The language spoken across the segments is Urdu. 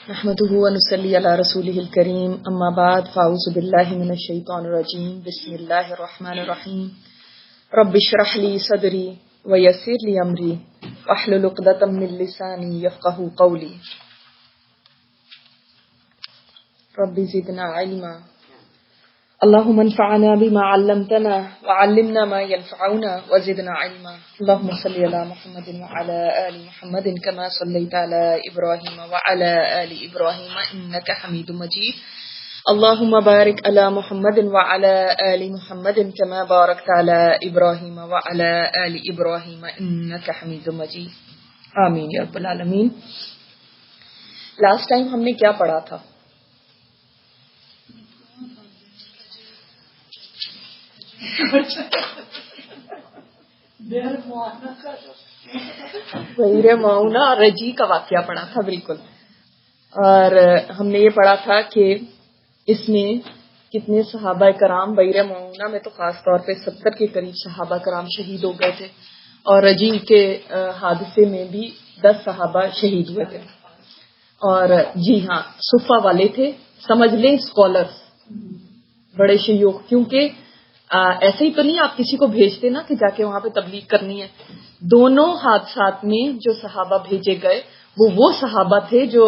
نحمده ونصلي على رسوله الكريم اما بعد فاعوذ بالله من الشيطان الرجيم بسم الله الرحمن الرحيم رب اشرح لي صدري ويسر لي امري واحلل عقدة من لساني يفقهوا قولي رب زدنا علما اللهم انفعنا بما علمتنا وعلمنا ما ينفعنا وزدنا علما اللهم صل على محمد وعلى آل محمد كما صليت على إبراهيم وعلى آل إبراهيم إنك حميد مجيد اللهم بارك على محمد وعلى آل محمد كما باركت على إبراهيم وعلى آل إبراهيم إنك حميد مجيد آمین یا رب العالمین. لاسٹ ٹائم ہم نے کیا پڑھا تھا؟ غیر معاونہ اور رجی کا واقعہ پڑھا تھا بالکل. اور ہم نے یہ پڑھا تھا کہ اس میں کتنے صحابہ کرام بیر معاونہ میں تو خاص طور پہ 70 کے قریب صحابہ کرام شہید ہو گئے تھے اور رجی کے حادثے میں بھی 10 صحابہ شہید ہوئے تھے. اور جی ہاں صفہ والے تھے، سمجھ لیں اسکالرس، بڑے شیوخ، کیونکہ ایسے ہی تو نہیں آپ کسی کو بھیجتے نا کہ جا کے وہاں پہ تبلیغ کرنی ہے. دونوں حادثات میں جو صحابہ بھیجے گئے وہ صحابہ تھے جو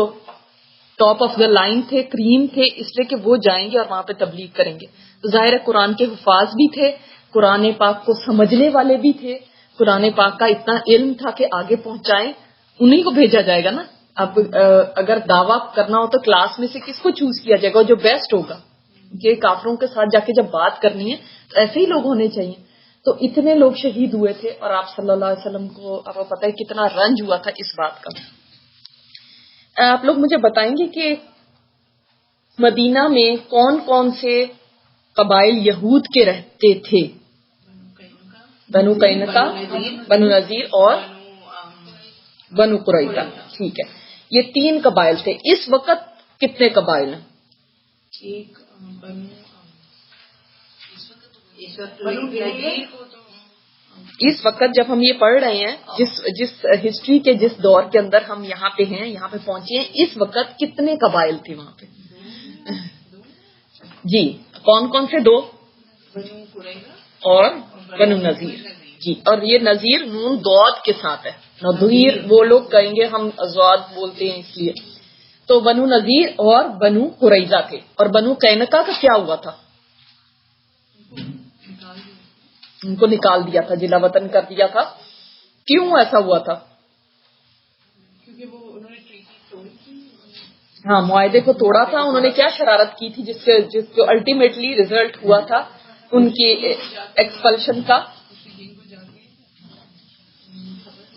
ٹاپ آف دا لائن تھے، کریم تھے، اس لیے کہ وہ جائیں گے اور وہاں پہ تبلیغ کریں گے. تو ظاہر ہے قرآن کے حفاظ بھی تھے، قرآن پاک کو سمجھنے والے بھی تھے، قرآن پاک کا اتنا علم تھا کہ آگے پہنچائیں، انہیں کو بھیجا جائے گا نا. اب اگر دعویٰ کرنا ہو تو کلاس میں سے کس کو چوز کیا جائے گا جو بیسٹ ہوگا؟ کہ کافروں کے ساتھ جا کے جب بات کرنی ہے تو ایسے ہی لوگ ہونے چاہیے. تو اتنے لوگ شہید ہوئے تھے اور آپ صلی اللہ علیہ وسلم کو آپ کو پتہ ہے کتنا رنج ہوا تھا اس بات کا. آپ لوگ مجھے بتائیں گے کہ مدینہ میں کون کون سے قبائل یہود کے رہتے تھے؟ بنو قینقاع، بنو نذیر اور بنو قریظہ. ٹھیک ہے، یہ 3 قبائل تھے. اس وقت کتنے قبائل ہیں؟ اس وقت جب ہم یہ پڑھ رہے ہیں، جس ہسٹری کے جس دور کے اندر ہم یہاں پہ ہیں، یہاں پہ پہنچے ہیں، اس وقت کتنے قبائل تھے وہاں پہ؟ جی کون کون سے؟ 2 اور بنو نذیر. جی، اور یہ نذیر نون ضاد کے ساتھ ہے. نذیر وہ لوگ کہیں گے ہم ضاد بولتے ہیں اس لیے. تو بنو نذیر اور بنو قریظہ تھے. اور بنو قینقاع کا کیا ہوا تھا؟ ان کو نکال دیا تھا، جلا وطن کر دیا تھا. کیوں ایسا ہوا تھا؟ ہاں، معاہدے کو توڑا تھا. انہوں نے کیا شرارت کی تھی جس جو الٹیمیٹلی ریزلٹ ہوا تھا ان کی ایکسپلشن کا؟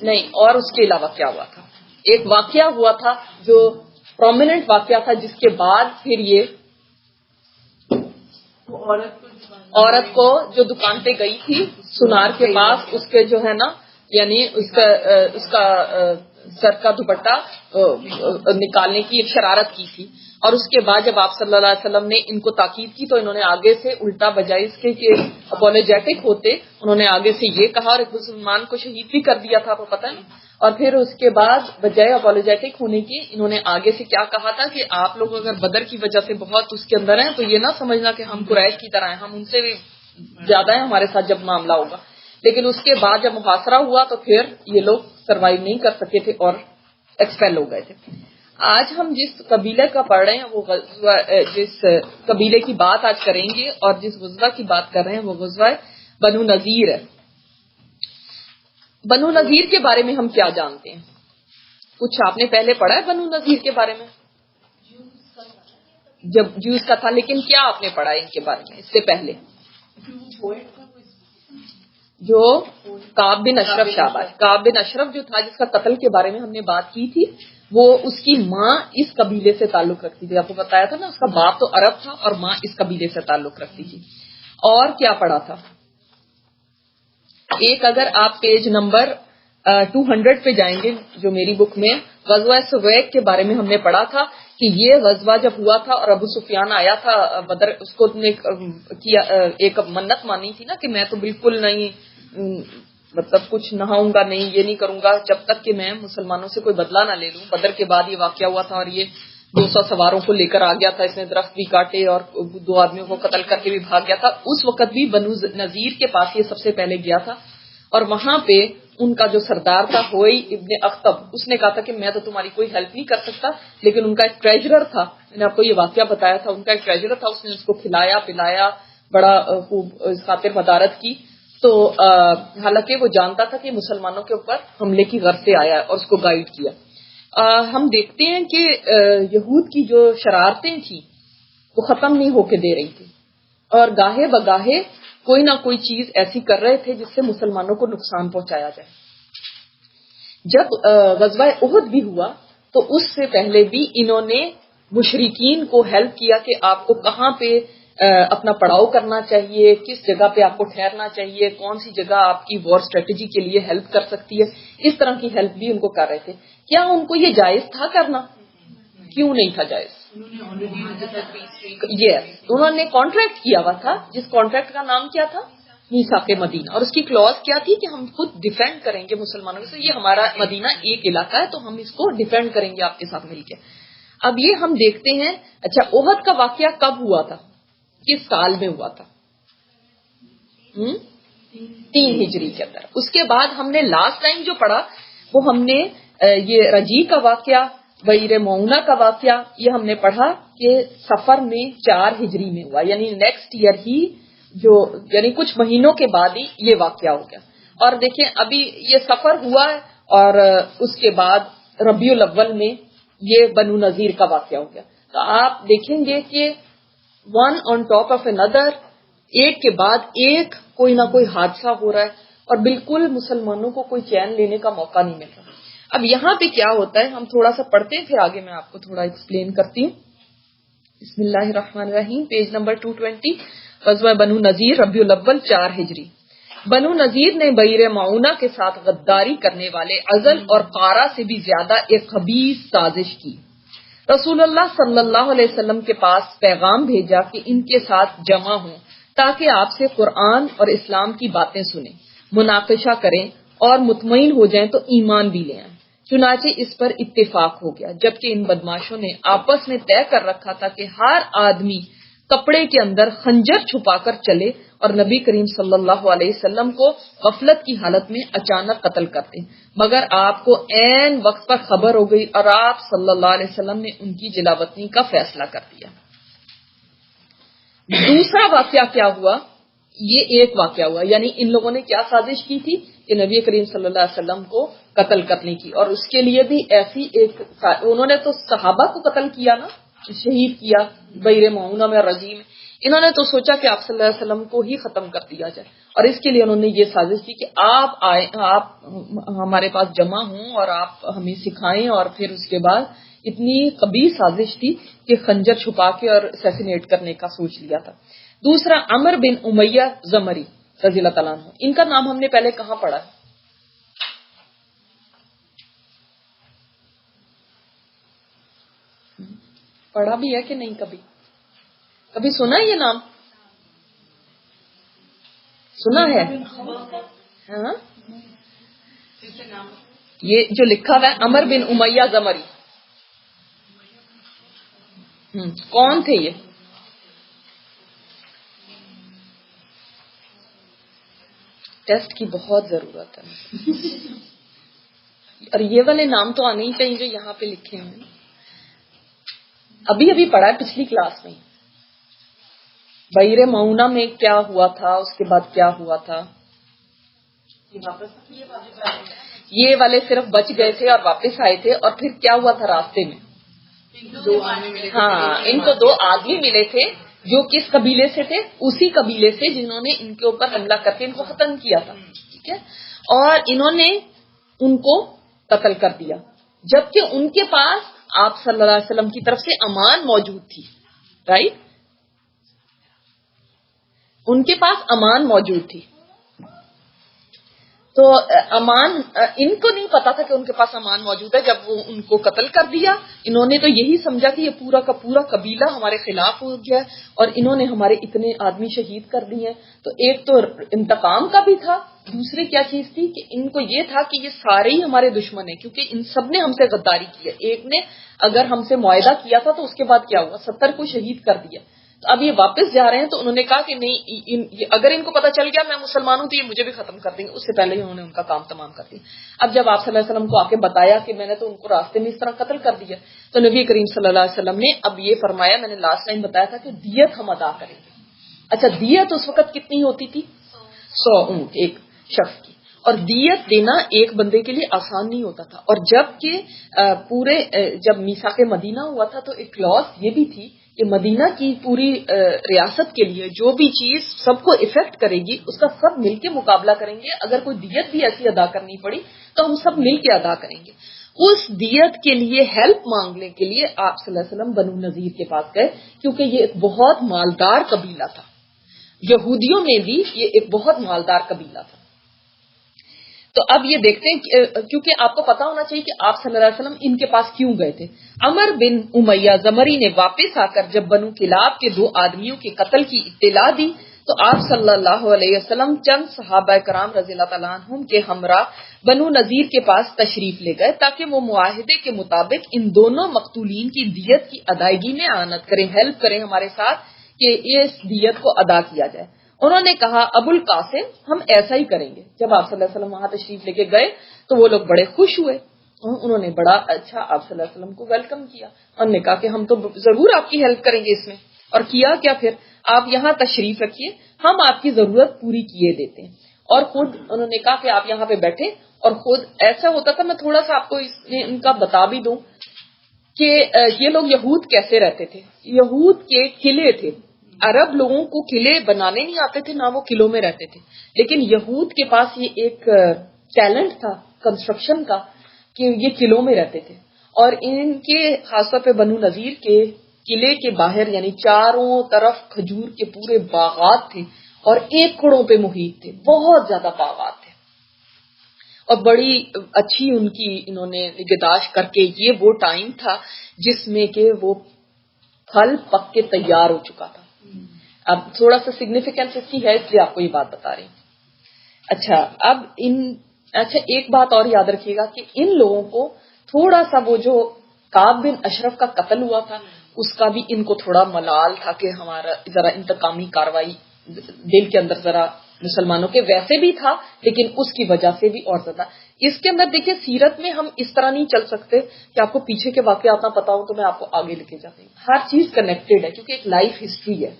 نہیں، اور اس کے علاوہ کیا ہوا تھا؟ ایک واقعہ ہوا تھا جو پرومیننٹ واقعہ تھا، جس کے بعد پھر یہ عورت کو جو دکان پہ گئی تھی سنار کے پاس، اس کے جو ہے نا، یعنی اس کا سر کا دوپٹہ نکالنے کی ایک شرارت کی تھی. اور اس کے بعد جب آپ صلی اللہ علیہ وسلم نے ان کو تاکید کی تو انہوں نے آگے سے الٹا بجائے اس کے کہ اپولوجیٹک ہوتے، انہوں نے آگے سے یہ کہا اور ایک مسلمان کو شہید بھی کر دیا تھا، آپ کو پتہ ہے. اور پھر اس کے بعد بجائے اپولوجیٹک ہونے کی انہوں نے آگے سے کیا کہا تھا کہ آپ لوگ اگر بدر کی وجہ سے بہت اس کے اندر ہیں تو یہ نہ سمجھنا کہ ہم قریش کی طرح ہیں، ہم ان سے بھی زیادہ ہیں ہمارے ساتھ جب معاملہ ہوگا. لیکن اس کے بعد جب محاصرہ ہوا تو پھر یہ لوگ سروائیو نہیں کر سکے تھے اور ایکسپیل ہو گئے تھے. آج ہم جس قبیلے کا پڑھ رہے ہیں وہ غزوہ، جس قبیلے کی بات آج کریں گے اور جس غزوہ کی بات کر رہے ہیں وہ غزوہ بنو نذیر ہے. بنو نذیر کے بارے میں ہم کیا جانتے ہیں؟ کچھ آپ نے پہلے پڑھا ہے بنو نذیر کے بارے میں؟ جب جوز کا تھا، لیکن کیا آپ نے پڑھا ہے ان کے بارے میں اس سے پہلے؟ جو کعب بن اشرف، شاباش، کعب بن اشرف جو تھا جس کا قتل کے بارے میں ہم نے بات کی تھی، وہ اس کی ماں اس قبیلے سے تعلق رکھتی تھی. آپ کو بتایا تھا نا، اس کا باپ تو عرب تھا اور ماں اس قبیلے سے تعلق رکھتی تھی. اور کیا پڑھا تھا؟ ایک اگر آپ پیج نمبر 200 پہ جائیں گے جو میری بک میں، غزوہ سویق کے بارے میں ہم نے پڑھا تھا کہ یہ غزوہ جب ہوا تھا اور ابو سفیان آیا تھا بدر، اس کو نے کیا ایک منت مانی تھی نا کہ میں تو بالکل نہیں، مطلب کچھ نہاؤں گا نہیں، یہ نہیں کروں گا جب تک کہ میں مسلمانوں سے کوئی بدلہ نہ لے لوں. بدر کے بعد یہ واقعہ ہوا تھا اور یہ 200 سواروں کو لے کر آ گیا تھا، اس نے درخت بھی کاٹے اور 2 آدمیوں کو قتل کر کے بھی بھاگ گیا تھا. اس وقت بھی بنو نذیر کے پاس یہ سب سے پہلے گیا تھا، اور وہاں پہ ان کا جو سردار تھا ہوئی ابن اخطب، اس نے کہا تھا کہ میں تو تمہاری کوئی ہیلپ نہیں کر سکتا، لیکن ان کا ایک ٹریجرر تھا، میں نے آپ کو یہ واقعہ بتایا تھا، ان کا ایک ٹریجرر تھا، اس نے اس کو کھلایا پلایا، بڑا خوب اس خاطر مدارت کی. تو حالانکہ وہ جانتا تھا کہ مسلمانوں کے اوپر حملے کی غرض سے آیا اور اس کو گائیڈ کیا. ہم دیکھتے ہیں کہ یہود کی جو شرارتیں تھیں وہ ختم نہیں ہو کے دے رہی تھی، اور گاہے بگاہے کوئی نہ کوئی چیز ایسی کر رہے تھے جس سے مسلمانوں کو نقصان پہنچایا جائے. جب غزوہ احد بھی ہوا تو اس سے پہلے بھی انہوں نے مشرکین کو ہیلپ کیا کہ آپ کو کہاں پہ اپنا پڑاؤ کرنا چاہیے، کس جگہ پہ آپ کو ٹھہرنا چاہیے، کون سی جگہ آپ کی وار اسٹریٹجی کے لیے ہیلپ کر سکتی ہے، اس طرح کی ہیلپ بھی ان کو کر رہے تھے. کیا ان کو یہ جائز تھا کرنا؟ کیوں نہیں تھا جائز؟ انہوں نے کانٹریکٹ کیا ہوا تھا، جس کانٹریکٹ کا نام کیا تھا؟ میثاق مدینہ، اور اس کی کلوز کیا تھی کہ ہم خود ڈیفینڈ کریں گے مسلمانوں سے، یہ ہمارا مدینہ ایک علاقہ ہے تو ہم اس کو ڈیفینڈ کریں گے آپ کے ساتھ مل کے. اب یہ ہم دیکھتے ہیں. اچھا، احد کا واقعہ کب ہوا تھا، کس سال میں ہوا تھا؟ 3 ہجری کے اندر. اس کے بعد ہم نے لاسٹ ٹائم جو پڑھا وہ ہم نے یہ رجی کا واقعہ، بئر معونہ کا واقعہ، یہ ہم نے پڑھا کہ سفر میں 4 ہجری میں ہوا، یعنی نیکسٹ ایئر ہی، جو یعنی کچھ مہینوں کے بعد ہی یہ واقعہ ہو گیا. اور دیکھیں ابھی یہ سفر ہوا ہے اور اس کے بعد ربیع الاول میں یہ بنو نذیر کا واقعہ ہو گیا. تو آپ دیکھیں گے کہ ون آن ٹاپ آف اندر، ایک کے بعد ایک کوئی نہ کوئی حادثہ ہو رہا ہے، اور بالکل مسلمانوں کو کوئی چین لینے کا موقع نہیں مل رہا. اب یہاں پہ کیا ہوتا ہے، ہم تھوڑا سا پڑھتے ہیں پھر آگے میں آپ کو تھوڑا ایکسپلین کرتی ہوں. بسم اللہ الرحمن الرحیم، پیج نمبر 220. غزوہ بنو نذیر، ربیع الاول 4 ہجری. بنو نذیر نے بئر معونہ کے ساتھ غداری کرنے والے عزل اور قارہ سے بھی زیادہ ایک خبیث سازش کی. رسول اللہ صلی اللہ علیہ وسلم کے پاس پیغام بھیجا کہ ان کے ساتھ جمع ہوں تاکہ آپ سے قرآن اور اسلام کی باتیں سنیں، مناقشہ کریں اور مطمئن ہو جائیں تو ایمان بھی لے آئیں. چنانچہ اس پر اتفاق ہو گیا، جبکہ ان بدماشوں نے آپس میں طے کر رکھا تھا کہ ہر آدمی کپڑے کے اندر خنجر چھپا کر چلے اور نبی کریم صلی اللہ علیہ وسلم کو غفلت کی حالت میں اچانک قتل کرتے. مگر آپ کو عین وقت پر خبر ہو گئی اور آپ صلی اللہ علیہ وسلم نے ان کی جلاوطنی کا فیصلہ کر دیا. دوسرا واقعہ کیا ہوا؟ یہ ایک واقعہ ہوا، یعنی ان لوگوں نے کیا سازش کی تھی کہ نبی کریم صلی اللہ علیہ وسلم کو قتل کرنے کی، اور اس کے لیے بھی ایسی ایک، انہوں نے تو صحابہ کو قتل کیا نا، شہید کیا بئر معونہ میں، رجی میں. انہوں نے تو سوچا کہ آپ صلی اللہ علیہ وسلم کو ہی ختم کر دیا جائے، اور اس کے لیے انہوں نے یہ سازش کی کہ آپ آئے، آپ ہمارے پاس جمع ہوں اور آپ ہمیں سکھائیں. اور پھر اس کے بعد اتنی قبیح سازش تھی کہ خنجر چھپا کے اور اسیسینیٹ کرنے کا سوچ لیا تھا. دوسرا عمر بن امیہ زمری رضی اللہ تعالیٰ عنہ، ان کا نام ہم نے پہلے کہاں پڑھا؟ پڑھا بھی ہے کہ نہیں؟ کبھی سنا یہ نام؟ سنا ہے؟ ہاں، یہ جو لکھا ہوا ہے عمر بن امیہ زمری، کون تھے یہ؟ ٹیسٹ کی بہت ضرورت ہے، اور یہ والے نام تو آنے ہی چاہیے جو یہاں پہ لکھے ہیں. ابھی پڑھا ہے پچھلی کلاس میں، بئر معونہ میں کیا ہوا تھا، اس کے بعد کیا ہوا تھا. یہ والے صرف بچ گئے تھے اور واپس آئے تھے، اور پھر کیا ہوا تھا راستے میں؟ ہاں، ان کو 2 آدمی ملے تھے جو کس قبیلے سے تھے؟ اسی قبیلے سے جنہوں نے ان کے اوپر حملہ کر کے ان کو ختم کیا تھا. ٹھیک ہے، اور انہوں نے ان کو قتل کر دیا، جبکہ ان کے پاس آپ صلی اللہ علیہ وسلم کی طرف سے امان موجود تھی. رائٹ، ان کے پاس امان موجود تھی. تو امان ان کو نہیں پتا تھا کہ ان کے پاس امان موجود ہے. جب وہ ان کو قتل کر دیا انہوں نے تو یہی سمجھا کہ یہ پورا کا پورا قبیلہ ہمارے خلاف ہو گیا اور انہوں نے ہمارے اتنے آدمی شہید کر دیے. تو ایک تو انتقام کا بھی تھا, دوسری کیا چیز تھی کہ ان کو یہ تھا کہ یہ سارے ہی ہمارے دشمن ہیں کیونکہ ان سب نے ہم سے غداری کی ہے. ایک نے اگر ہم سے معاہدہ کیا تھا تو اس کے بعد کیا ہوا, 70 کو شہید کر دیا. تو اب یہ واپس جا رہے ہیں تو انہوں نے کہا کہ نہیں, اگر ان کو پتا چل گیا میں مسلمان ہوں تو یہ مجھے بھی ختم کر دیں گے. اس سے پہلے ہی انہوں نے ان کا کام تمام کر دیا. اب جب آپ صلی اللہ علیہ وسلم کو آ کے بتایا کہ میں نے تو ان کو راستے میں اس طرح قتل کر دیا, تو نبی کریم صلی اللہ علیہ وسلم نے اب یہ فرمایا, میں نے لاسٹ ٹائم بتایا تھا کہ دیت ہم ادا کریں گے. اچھا دیت اس وقت کتنی ہوتی تھی؟ 100 اونٹ ایک شخص کی. اور دیت دینا ایک بندے کے لیے آسان نہیں ہوتا تھا. اور جب میثاق مدینہ ہوا تھا تو ایک کلوز یہ بھی تھی کہ مدینہ کی پوری ریاست کے لیے جو بھی چیز سب کو افیکٹ کرے گی اس کا سب مل کے مقابلہ کریں گے. اگر کوئی دیت بھی ایسی ادا کرنی پڑی تو ہم سب مل کے ادا کریں گے. اس دیت کے لیے ہیلپ مانگنے کے لیے آپ صلی اللہ علیہ وسلم بنو نذیر کے پاس گئے کیونکہ یہ ایک بہت مالدار قبیلہ تھا. یہودیوں میں بھی یہ ایک بہت مالدار قبیلہ تھا. تو اب یہ دیکھتے ہیں کیونکہ آپ کو پتا ہونا چاہیے کہ آپ صلی اللہ علیہ وسلم ان کے پاس کیوں گئے تھے. عمر بن امیہ زمری نے واپس آ کر جب بنو کلاب کے 2 آدمیوں کے قتل کی اطلاع دی تو آپ صلی اللہ علیہ وسلم چند صحابہ کرام رضی اللہ تعالیٰ عنہم کے ہمراہ بنو نذیر کے پاس تشریف لے گئے تاکہ وہ معاہدے کے مطابق ان دونوں مقتولین کی دیت کی ادائیگی میں اعانت کریں, ہیلپ کریں ہمارے ساتھ کہ اس دیت کو ادا کیا جائے. انہوں نے کہا ابو القاسم ہم ایسا ہی کریں گے. جب آپ صلی اللہ علیہ وسلم وہاں تشریف لے کے گئے تو وہ لوگ بڑے خوش ہوئے. انہوں نے بڑا اچھا آپ صلی اللہ علیہ وسلم کو ویلکم کیا. انہوں نے کہا کہ ہم تو ضرور آپ کی ہیلپ کریں گے اس میں. اور کیا پھر آپ یہاں تشریف رکھیے, ہم آپ کی ضرورت پوری کیے دیتے ہیں. اور خود انہوں نے کہا کہ آپ یہاں پہ بیٹھے. اور خود ایسا ہوتا تھا, میں تھوڑا سا آپ کو ان کا بتا بھی دوں کہ یہ لوگ یہود کیسے رہتے تھے. یہود کے قلعے تھے. عرب لوگوں کو قلعے بنانے نہیں آتے تھے, نہ وہ قلعوں میں رہتے تھے. لیکن یہود کے پاس یہ ایک ٹیلنٹ تھا کنسٹرکشن کا کہ یہ قلعوں میں رہتے تھے. اور ان کے خاص طور پہ بنو نذیر کے قلعے کے باہر یعنی چاروں طرف کھجور کے پورے باغات تھے اور ایکڑوں پہ محیط تھے, بہت زیادہ باغات تھے. اور بڑی اچھی ان کی انہوں نے نگہداشت کر کے, یہ وہ ٹائم تھا جس میں کہ وہ پھل پک کے تیار ہو چکا تھا. اب تھوڑا سا سگنیفیکینس اس کی ہے اس لیے آپ کو یہ بات بتا رہی ہوں. اچھا ایک بات اور یاد رکھیے گا کہ ان لوگوں کو تھوڑا سا وہ جو کعب بن اشرف کا قتل ہوا تھا اس کا بھی ان کو تھوڑا ملال تھا کہ ہمارا ذرا انتقامی کاروائی دل کے اندر ذرا مسلمانوں کے ویسے بھی تھا لیکن اس کی وجہ سے بھی اور زیادہ. اس کے اندر دیکھیے سیرت میں ہم اس طرح نہیں چل سکتے کہ آپ کو پیچھے کے واقعات نہ پتا ہو تو میں آپ کو آگے لے کے جاتی ہوں. ہر چیز کنیکٹڈ ہے کیونکہ ایک لائف ہسٹری ہے.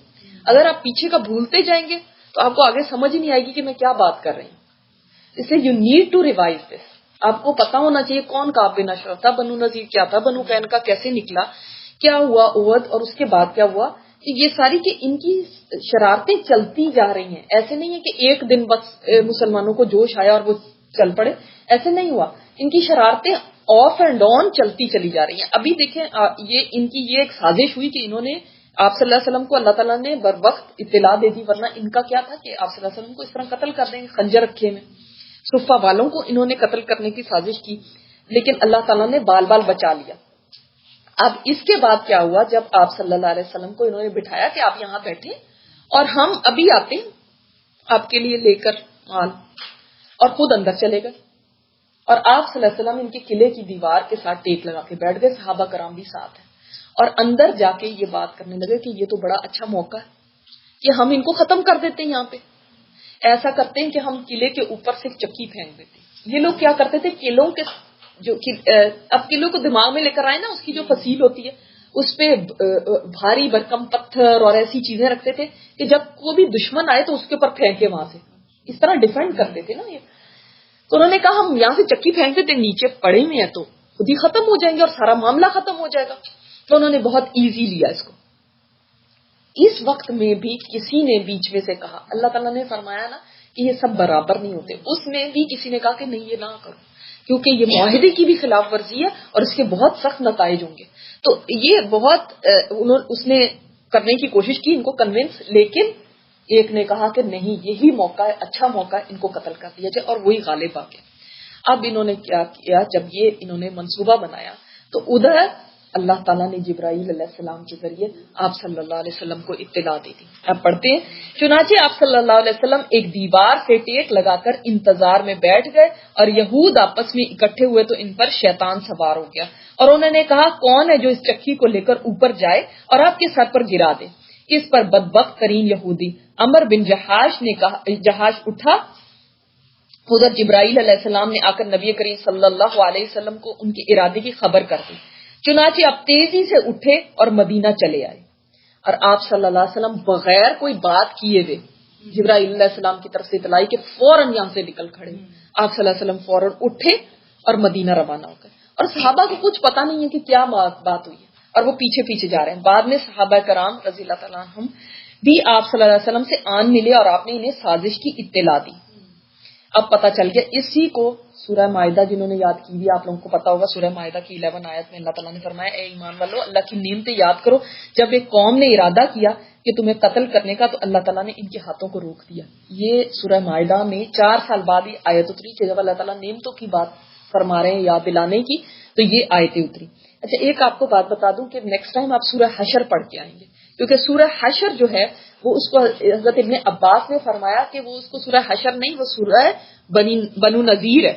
اگر آپ پیچھے کا بھولتے جائیں گے تو آپ کو آگے سمجھ ہی نہیں آئے گی کہ میں کیا بات کر رہی ہوں. اس لیے you need to revise this. آپ کو پتا ہونا چاہیے کون کعب بن اشرف تھا, بنو نذیر کیا تھا, بنو قینقاع کیسے نکلا, کیا ہوا احد, اور اس کے بعد کیا ہوا. یہ ساری کہ ان کی شرارتیں چلتی جا رہی ہیں. ایسے نہیں ہے کہ ایک دن بس مسلمانوں کو جوش آیا اور وہ چل پڑے, ایسے نہیں ہوا. ان کی شرارتیں آف اینڈ آن چلتی چلی جا رہی ہیں. ابھی دیکھیں یہ ان کی یہ ایک سازش ہوئی کہ انہوں نے آپ صلی اللہ علیہ وسلم کو اللہ تعالیٰ نے بر وقت اطلاع دے دی, ورنہ ان کا کیا تھا کہ آپ صلی اللہ علیہ وسلم کو اس طرح قتل کر دیں گے خنجر رکھے میں. صفہ والوں کو انہوں نے قتل کرنے کی سازش کی لیکن اللہ تعالیٰ نے بال بال بچا لیا. اب اس کے بعد کیا ہوا, جب آپ صلی اللہ علیہ وسلم کو انہوں نے بٹھایا کہ آپ یہاں بیٹھے اور ہم ابھی آتے ہیں آپ کے لیے لے کر مال, اور خود اندر چلے گئے. اور آپ صلی اللہ علیہ وسلم ان کے قلعے کی دیوار کے ساتھ ٹیک لگا کے بیٹھ گئے, صحابہ کرام بھی ساتھ ہیں, اور اندر جا کے یہ بات کرنے لگے کہ یہ تو بڑا اچھا موقع ہے کہ ہم ان کو ختم کر دیتے ہیں. یہاں پہ ایسا کرتے ہیں کہ ہم قلعے کے اوپر سے چکی پھینک دیتے. یہ لوگ کیا کرتے تھے, قلعوں کے جو اب قلعوں کو دماغ میں لے کر آئے نا, اس کی جو فصیل ہوتی ہے اس پہ بھاری بھرکم پتھر اور ایسی چیزیں رکھتے تھے کہ جب کوئی بھی دشمن آئے تو اس کے اوپر پھینکے وہاں سے, اس طرح ڈیفینڈ کرتے تھے نا یہ. تو انہوں نے کہا ہم یہاں سے چکی پھینک دیتے, نیچے پڑے ہوئے ہیں تو خود ہی ختم ہو جائیں گے اور سارا معاملہ ختم ہو جائے گا. تو انہوں نے بہت ایزی لیا اس کو. اس وقت میں بھی کسی نے بیچ میں سے کہا, اللہ تعالیٰ نے فرمایا نا کہ یہ سب برابر نہیں ہوتے, اس میں بھی کسی نے کہا کہ نہیں یہ نہ کرو کیونکہ یہ معاہدے کی بھی خلاف ورزی ہے اور اس کے بہت سخت نتائج ہوں گے. تو یہ بہت اس نے کرنے کی کوشش کی ان کو کنونس, لیکن ایک نے کہا کہ نہیں یہی موقع ہے، اچھا موقع ہے، ان کو قتل کر دیا جائے، اور وہی غالب آ گیا۔ اب انہوں نے کیا کیا، جب یہ انہوں نے منصوبہ بنایا تو ادھر اللہ تعالیٰ نے جبرائیل علیہ السلام کے ذریعے آپ صلی اللہ علیہ وسلم کو اطلاع دی تھی۔ اب پڑھتے ہیں، چنانچہ آپ صلی اللہ علیہ وسلم ایک دیوار سے ٹیک لگا کر انتظار میں بیٹھ گئے، اور یہود آپس میں اکٹھے ہوئے تو ان پر شیطان سوار ہو گیا، اور انہوں نے کہا کون ہے جو اس چکی کو لے کر اوپر جائے اور آپ کے سر پر گرا دے۔ اس پر بدبخت ترین یہودی عمر بن جہاش نے کہا، جہاش اٹھا۔ ادھر جبرائیل علیہ السلام نے آ کر نبی کریم صلی اللہ علیہ وسلم کو ان کے ارادے کی خبر کر دی۔ چنانچہ آپ تیزی سے اٹھے اور مدینہ چلے آئے، اور آپ صلی اللہ علیہ وسلم بغیر کوئی بات کیے ہوئے جبرائیل علیہ السلام کی طرف سے اطلاع کہ فوراً یہاں سے نکل کھڑے، آپ صلی اللہ علیہ وسلم فوراً اٹھے اور مدینہ روانہ ہو گئے، اور صحابہ کو کچھ پتہ نہیں ہے کہ کیا بات ہوئی ہے، اور وہ پیچھے پیچھے جا رہے ہیں۔ بعد میں صحابہ کرام رضی اللہ تعالیٰ عنہم بھی آپ صلی اللہ علیہ وسلم سے آن ملے اور آپ نے انہیں سازش کی اطلاع دی۔ اب پتہ چل گیا، اسی کو سورہ مائدہ جنہوں نے یاد کی بھی آپ لوگوں کو پتا ہوگا، سورہ مائدہ کی 11 آیت میں اللہ تعالیٰ نے فرمایا اے ایمان والو اللہ کی نعمتیں یاد کرو، جب ایک قوم نے ارادہ کیا کہ تمہیں قتل کرنے کا تو اللہ تعالیٰ نے ان کے ہاتھوں کو روک دیا۔ یہ سورہ مائدہ میں 4 سال بعد یہ آیت اتری کہ جب اللہ تعالیٰ نعمتوں کی بات فرما رہے ہیں یاد دلانے کی، تو یہ آیتیں اتری۔ اچھا ایک آپ کو بات بتا دوں کہ نیکسٹ ٹائم آپ سورہ حشر پڑھ کے آئیں گے، کیونکہ سورہ حشر جو ہے وہ اس کو حضرت ابن عباس نے فرمایا کہ وہ اس کو سورہ حشر نہیں، وہ سورہ بنو نذیر ہے،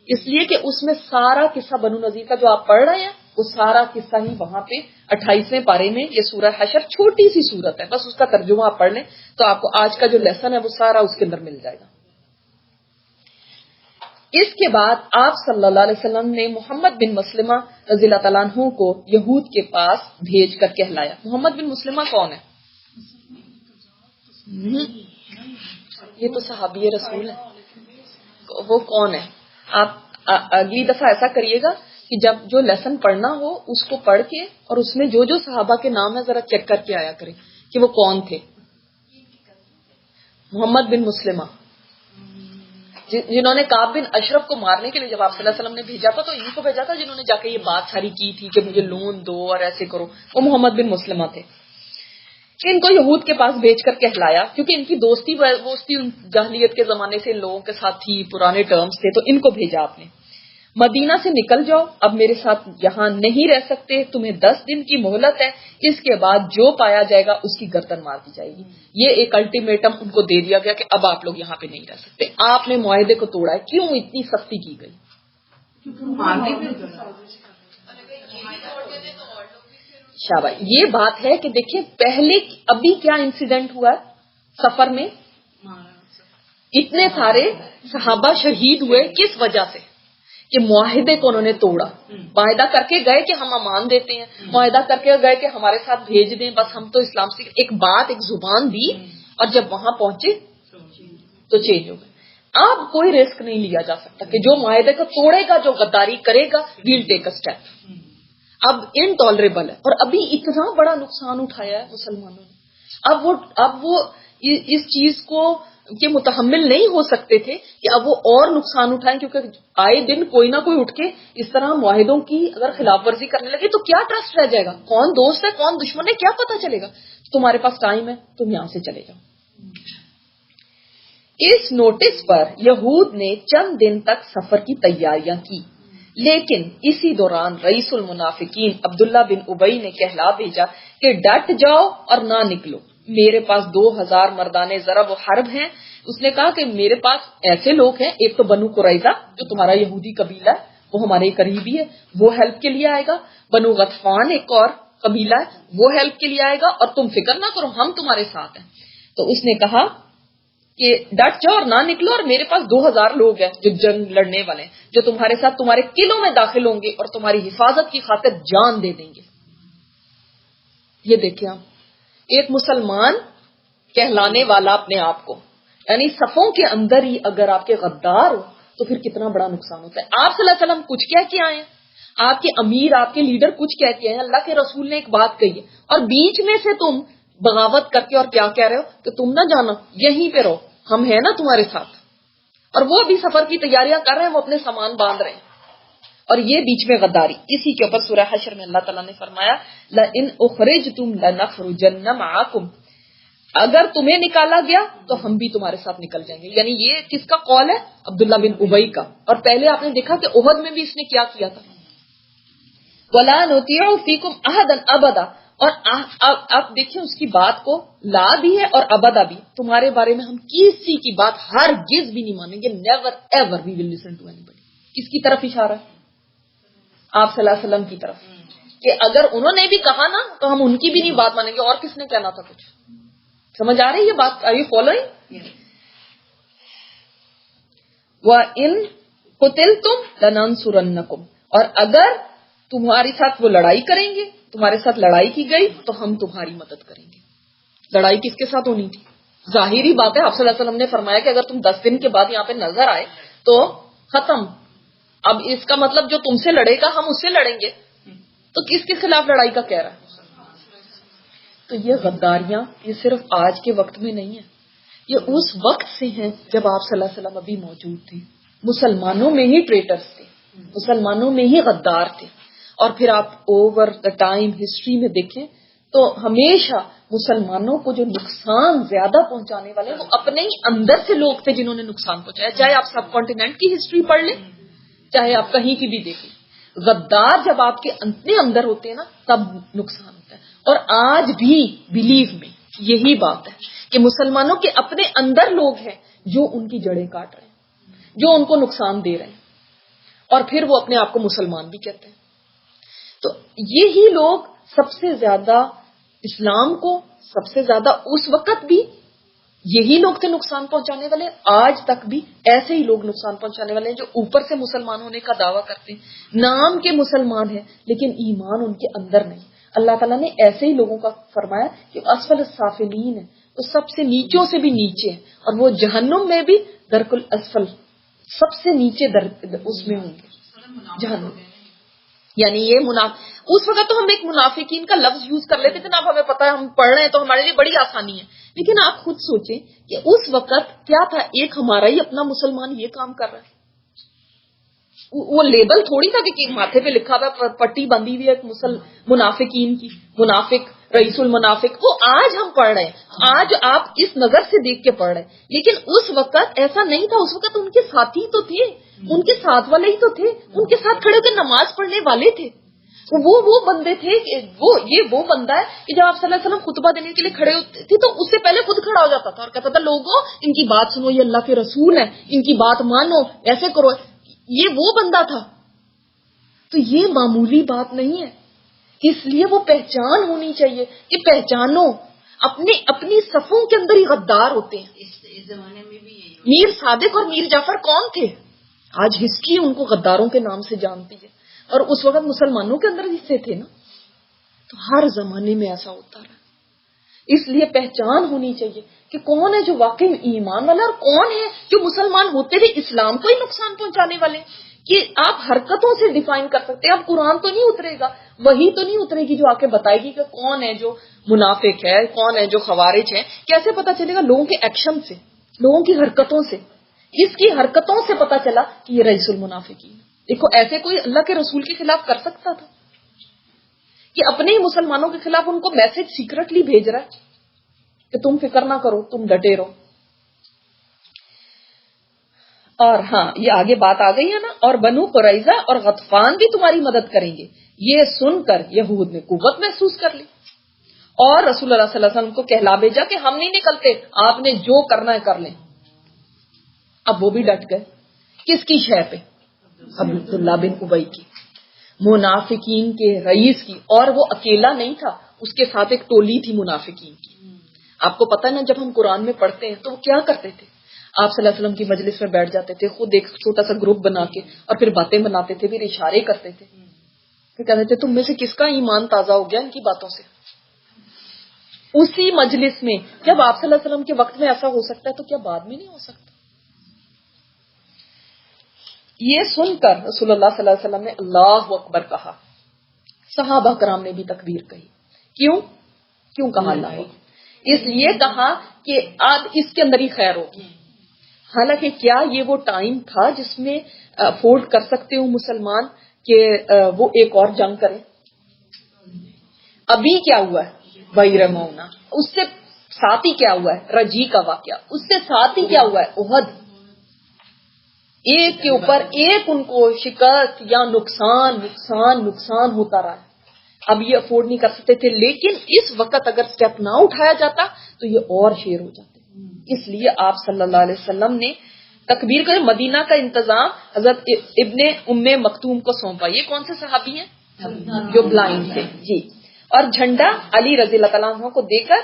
اس لیے کہ اس میں سارا قصہ بنو نذیر کا جو آپ پڑھ رہے ہیں وہ سارا قصہ ہی وہاں پہ 28ویں پارے میں، یہ سورہ حشر چھوٹی سی سورت ہے، بس اس کا ترجمہ آپ پڑھ لیں تو آپ کو آج کا جو لیسن ہے وہ سارا اس کے اندر مل جائے گا۔ اس کے بعد آپ صلی اللہ علیہ وسلم نے محمد بن مسلمہ رضی اللہ تعالیٰ عنہ کو یہود کے پاس بھیج کر کہلایا۔ محمد بن مسلمہ کون ہے؟ یہ تو صحابی رسول ہے، وہ کون ہے؟ آپ اگلی دفعہ ایسا کریے گا کہ جب جو لیسن پڑھنا ہو اس کو پڑھ کے اور اس میں جو جو صحابہ کے نام ہے ذرا چیک کر کے آیا کریں کہ وہ کون تھے۔ محمد بن مسلمہ جنہوں نے کعب بن اشرف کو مارنے کے لیے جب آپ صلی اللہ علیہ وسلم نے بھیجا تھا تو انہیں کو بھیجا تھا جنہوں نے جا کے یہ بات ساری کی تھی کہ مجھے لون دو اور ایسے کرو، وہ محمد بن مسلمہ تھے۔ ان کو یہود کے پاس بھیج کر کہلایا کیونکہ ان کی دوستی جاہلیت کے زمانے سے ان لوگوں کے ساتھ تھی، پرانے ٹرمز تھے، تو ان کو بھیجا آپ نے۔ مدینہ سے نکل جاؤ، اب میرے ساتھ یہاں نہیں رہ سکتے، تمہیں 10 دن کی مہلت ہے، اس کے بعد جو پایا جائے گا اس کی گردن مار دی جائے گی۔ یہ ایک الٹیمیٹم ان کو دے دیا گیا کہ اب آپ لوگ یہاں پہ نہیں رہ سکتے۔ آپ نے معاہدے کو توڑا ہے، کیوں اتنی سختی کی گئی؟ شاباش، یہ بات ہے کہ دیکھیں پہلے ابھی کیا انسیڈنٹ ہوا ہے سفر میں، اتنے سارے صحابہ شہید ہوئے کس وجہ سے؟ کہ معاہدے کو انہوں نے توڑا۔ معاہدہ کر کے گئے کہ ہم امان دیتے ہیں، معاہدہ کر کے گئے کہ ہمارے ساتھ بھیج دیں، بس ہم تو اسلام سے ایک بات ایک زبان دی، اور جب وہاں پہنچے تو چینج ہو گئے۔ اب کوئی رسک نہیں لیا جا سکتا کہ جو معاہدے کو توڑے گا، جو غداری کرے گا، ویل ٹیک اے اسٹیپ۔ اب انٹالریبل ہے، اور ابھی اتنا بڑا نقصان اٹھایا ہے مسلمانوں نے، اب وہ اس چیز کو کہ متحمل نہیں ہو سکتے تھے کہ اب وہ اور نقصان اٹھائیں، کیونکہ آئے دن کوئی نہ کوئی اٹھ کے اس طرح معاہدوں کی اگر خلاف ورزی کرنے لگے تو کیا ٹرسٹ رہ جائے گا؟ کون دوست ہے کون دشمن ہے کیا پتا چلے گا؟ تمہارے پاس ٹائم ہے، تم یہاں سے چلے جاؤ۔ اس نوٹس پر یہود نے چند دن تک سفر کی تیاریاں کی، لیکن اسی دوران رئیس المنافقین عبداللہ بن ابی نے کہلا بھیجا کہ ڈٹ جاؤ اور نہ نکلو، میرے پاس 2000 مردان ضرب و حرب ہیں۔ اس نے کہا کہ میرے پاس ایسے لوگ ہیں، ایک تو بنو قریظہ جو تمہارا یہودی قبیلہ ہے وہ ہمارے قریبی ہے، وہ ہیلپ کے لیے آئے گا، بنو غطفان ایک اور قبیلہ ہے وہ ہیلپ کے لیے آئے گا، اور تم فکر نہ کرو ہم تمہارے ساتھ ہیں۔ تو اس نے کہا کہ ڈٹ جاؤ اور نہ نکلو، اور میرے پاس 2000 لوگ ہیں جو جنگ لڑنے والے ہیں، جو تمہارے ساتھ تمہارے قلعوں میں داخل ہوں گے اور تمہاری حفاظت کی خاطر جان دے دیں گے۔ یہ دیکھیں آپ، ایک مسلمان کہلانے والا اپنے آپ کو، یعنی صفوں کے اندر ہی اگر آپ کے غدار ہو تو پھر کتنا بڑا نقصان ہوتا ہے۔ آپ صلی اللہ علیہ وسلم کچھ کہہ کے آئے ہیں، آپ کے امیر آپ کے لیڈر کچھ کہہ کے آئے ہیں، اللہ کے رسول نے ایک بات کہی ہے، اور بیچ میں سے تم بغاوت کر کے اور کیا کہہ رہے ہو کہ تم نہ جانا، یہیں پہ رہو، ہم ہیں نا تمہارے ساتھ۔ اور وہ بھی سفر کی تیاریاں کر رہے ہیں، وہ اپنے سامان باندھ رہے ہیں، اور یہ بیچ میں غداری۔ اسی کے اوپر سورہ حشر میں اللہ تعالیٰ نے فرمایا لَإِنْ أُخْرِجْتُمْ لَنَخْرُجَنَّ مَعَكُمْ، اگر تمہیں نکالا گیا تو ہم بھی تمہارے ساتھ نکل جائیں گے. یعنی یہ کس کا قول ہے؟ عبداللہ بن ابی کا. اور پہلے آپ نے دیکھا کہ احد میں بھی اس نے کیا کیا تھا، وَلَا نُطِيعُ فِيكُمْ أَحَدًا أَبَدًا. اور اب دیکھیں اس کی بات کو لا بھی ہے اور ابدا بھی. تمہارے بارے میں ہم کسی کی بات ہرگز بھی نہیں مانیں گے. Never ever we will listen to اینی بڈی. کس کی طرف اشارہ ہے؟ آپ صلی اللہ علیہ وسلم کی طرف. کہ اگر انہوں نے بھی کہا نا تو ہم ان کی بھی نہیں بات مانیں گے. اور کس نے کہنا تھا کچھ؟ سمجھ آ رہی ہے یہ بات؟ Are you following? وَإِن قُتِلْتُمْ لَنَنصُرَنَّكُمْ. اور اگر تمہارے ساتھ وہ لڑائی کریں گے، تمہارے ساتھ لڑائی کی گئی تو ہم تمہاری مدد کریں گے. لڑائی کس کے ساتھ ہونی تھی؟ ظاہری بات ہے. آپ صلی اللہ علیہ وسلم نے فرمایا کہ اگر تم 10 دن کے بعد یہاں پہ نظر آئے تو ختم. اب اس کا مطلب جو تم سے لڑے گا ہم اس سے لڑیں گے. تو کس کے خلاف لڑائی کا کہہ رہا ہے؟ تو یہ غداریاں یہ صرف آج کے وقت میں نہیں ہے، یہ اس وقت سے ہیں جب آپ صلی اللہ علیہ وسلم ابھی موجود تھے. مسلمانوں میں ہی ٹریٹرز تھے، مسلمانوں میں ہی غدار تھے. اور پھر آپ اوور دا ٹائم ہسٹری میں دیکھیں تو ہمیشہ مسلمانوں کو جو نقصان زیادہ پہنچانے والے وہ اپنے ہی اندر سے لوگ تھے جنہوں نے نقصان پہنچایا. چاہے آپ سب کانٹیننٹ کی ہسٹری پڑھ لیں، چاہے آپ کہیں کی بھی دیکھیں. غدار جب آپ کے اپنے اندر ہوتے ہیں نا تب نقصان ہوتا ہے. اور آج بھی بلیو میں یہی بات ہے کہ مسلمانوں کے اپنے اندر لوگ ہیں جو ان کی جڑیں کاٹ رہے ہیں، جو ان کو نقصان دے رہے ہیں، اور پھر وہ اپنے آپ کو مسلمان بھی کہتے ہیں. تو یہی لوگ سب سے زیادہ اسلام کو سب سے زیادہ اس وقت بھی یہی لوگ تھے نقصان پہنچانے والے. آج تک بھی ایسے ہی لوگ نقصان پہنچانے والے ہیں جو اوپر سے مسلمان ہونے کا دعویٰ کرتے ہیں، نام کے مسلمان ہیں لیکن ایمان ان کے اندر نہیں. اللہ تعالیٰ نے ایسے ہی لوگوں کا فرمایا کہ اسفل السافلین ہے، تو سب سے نیچوں سے بھی نیچے ہیں، اور وہ جہنم میں بھی درک الاسفل سب سے نیچے اس میں ہوں گے جہنم. یعنی یہ اس وقت تو ہم ایک منافقین کا لفظ یوز کر لیتے تھے نا. اب ہمیں پتا ہے ہم پڑھ رہے ہیں تو ہمارے لیے بڑی آسانی ہے. لیکن آپ خود سوچیں کہ اس وقت کیا تھا، ایک ہمارا ہی اپنا مسلمان یہ کام کر رہا ہے. وہ لیبل تھوڑی تھا کہ ماتھے پہ لکھا تھا، پٹی بندھی ہوئی ہے منافقین کی، منافق رئیس المنافق. وہ آج ہم پڑھ رہے ہیں، آج آپ اس نظر سے دیکھ کے پڑھ رہے ہیں. لیکن اس وقت ایسا نہیں تھا. اس وقت ان کے ساتھی تو تھے، ان کے ساتھ والے ہی تو تھے، ان کے ساتھ کھڑے ہو کے نماز پڑھنے والے تھے. وہ بندے تھے کہ وہ بندہ ہے کہ جب آپ صلی اللہ علیہ وسلم خطبہ دینے کے لیے کھڑے ہوتے تھے تو اس سے پہلے خود کھڑا ہو جاتا تھا اور کہتا تھا لوگوں ان کی بات سنو، یہ اللہ کے رسول ہیں، ان کی بات مانو، ایسے کرو. یہ وہ بندہ تھا. تو یہ معمولی بات نہیں ہے. اس لیے وہ پہچان ہونی چاہیے کہ پہچانو. اپنی صفوں کے اندر ہی غدار ہوتے ہیں. اس زمانے میں بھی میر صادق اور میر جعفر کون تھے؟ آج ہسٹری ان کو غداروں کے نام سے جانتی ہے، اور اس وقت مسلمانوں کے اندر حصے تھے نا. تو ہر زمانے میں ایسا ہوتا رہا. اس لیے پہچان ہونی چاہیے کہ کون ہے جو واقعی ایمان والا اور کون ہے جو مسلمان ہوتے ہوئے اسلام کو ہی نقصان پہنچانے والے. کہ آپ حرکتوں سے ڈیفائن کر سکتے ہیں. اب قرآن تو نہیں اترے گا، وہی تو نہیں اترے گی جو آ کے بتائے گی کہ کون ہے جو منافق ہے، کون ہے جو خوارج ہے. کیسے پتا چلے گا؟ لوگوں کے ایکشن سے، لوگوں کی حرکتوں سے. اس کی حرکتوں سے پتا چلا کہ یہ رئیس المنافقین. دیکھو ایسے کوئی اللہ کے رسول کے خلاف کر سکتا تھا کہ اپنے ہی مسلمانوں کے خلاف ان کو میسج سیکرٹلی بھیج رہا ہے کہ تم فکر نہ کرو، تم ڈٹے رہو. اور ہاں یہ آگے بات آ گئی ہے نا، اور بنو قریظہ اور غطفان بھی تمہاری مدد کریں گے. یہ سن کر یہود نے قوت محسوس کر لی اور رسول اللہ صلی اللہ علیہ وسلم کو کہلا بھیجا کہ ہم نہیں نکلتے، آپ نے جو کرنا ہے کر لیں. اب وہ بھی ڈٹ گئے. کس کی شے پہ؟ عبداللہ بن ابی کی، منافقین کے رئیس کی. اور وہ اکیلا نہیں تھا، اس کے ساتھ ایک ٹولی تھی منافقین کی. آپ کو پتہ ہے نا جب ہم قرآن میں پڑھتے ہیں تو وہ کیا کرتے تھے؟ آپ صلی اللہ علیہ وسلم کی مجلس میں بیٹھ جاتے تھے خود ایک چھوٹا سا گروپ بنا کے، اور پھر باتیں بناتے تھے، پھر اشارے کرتے تھے، پھر کہتے تھے تم میں سے کس کا ایمان تازہ ہو گیا ان کی باتوں سے. اسی مجلس میں جب آپ صلی اللہ علیہ وسلم کے وقت میں ایسا ہو سکتا ہے تو کیا بعد میں نہیں ہو سکتا؟ یہ سن کر رسول اللہ صلی اللہ علیہ وسلم نے اللہ اکبر کہا. صحابہ کرام نے بھی تکبیر کہی. کیوں کہا اللہ اکبر؟ اس لیے کہا کہ آج اس کے اندر ہی خیر ہوگی. حالانکہ کیا یہ وہ ٹائم تھا جس میں افورڈ کر سکتے ہو مسلمان کہ وہ ایک اور جنگ کریں؟ ابھی کیا ہوا ہے؟ بحیر مونا، اس سے ساتھ ہی کیا ہوا ہے رجی کا واقعہ، اس سے ساتھ ہی کیا ہوا ہے احد. ایک کے اوپر ایک ان کو شکست یا نقصان نقصان نقصان ہوتا رہا ہے. اب یہ افورڈ نہیں کر سکتے تھے، لیکن اس وقت اگر سٹیپ نہ اٹھایا جاتا تو یہ اور شیر ہو جاتے. اس لیے آپ صلی اللہ علیہ وسلم نے تکبیر کا مدینہ کا انتظام حضرت ابن ام مکتوم کو سونپا. یہ کون سے صحابی ہیں؟ جو بلائنڈ تھے جی. اور جھنڈا علی رضی اللہ تعالیٰ عنہ کو دے کر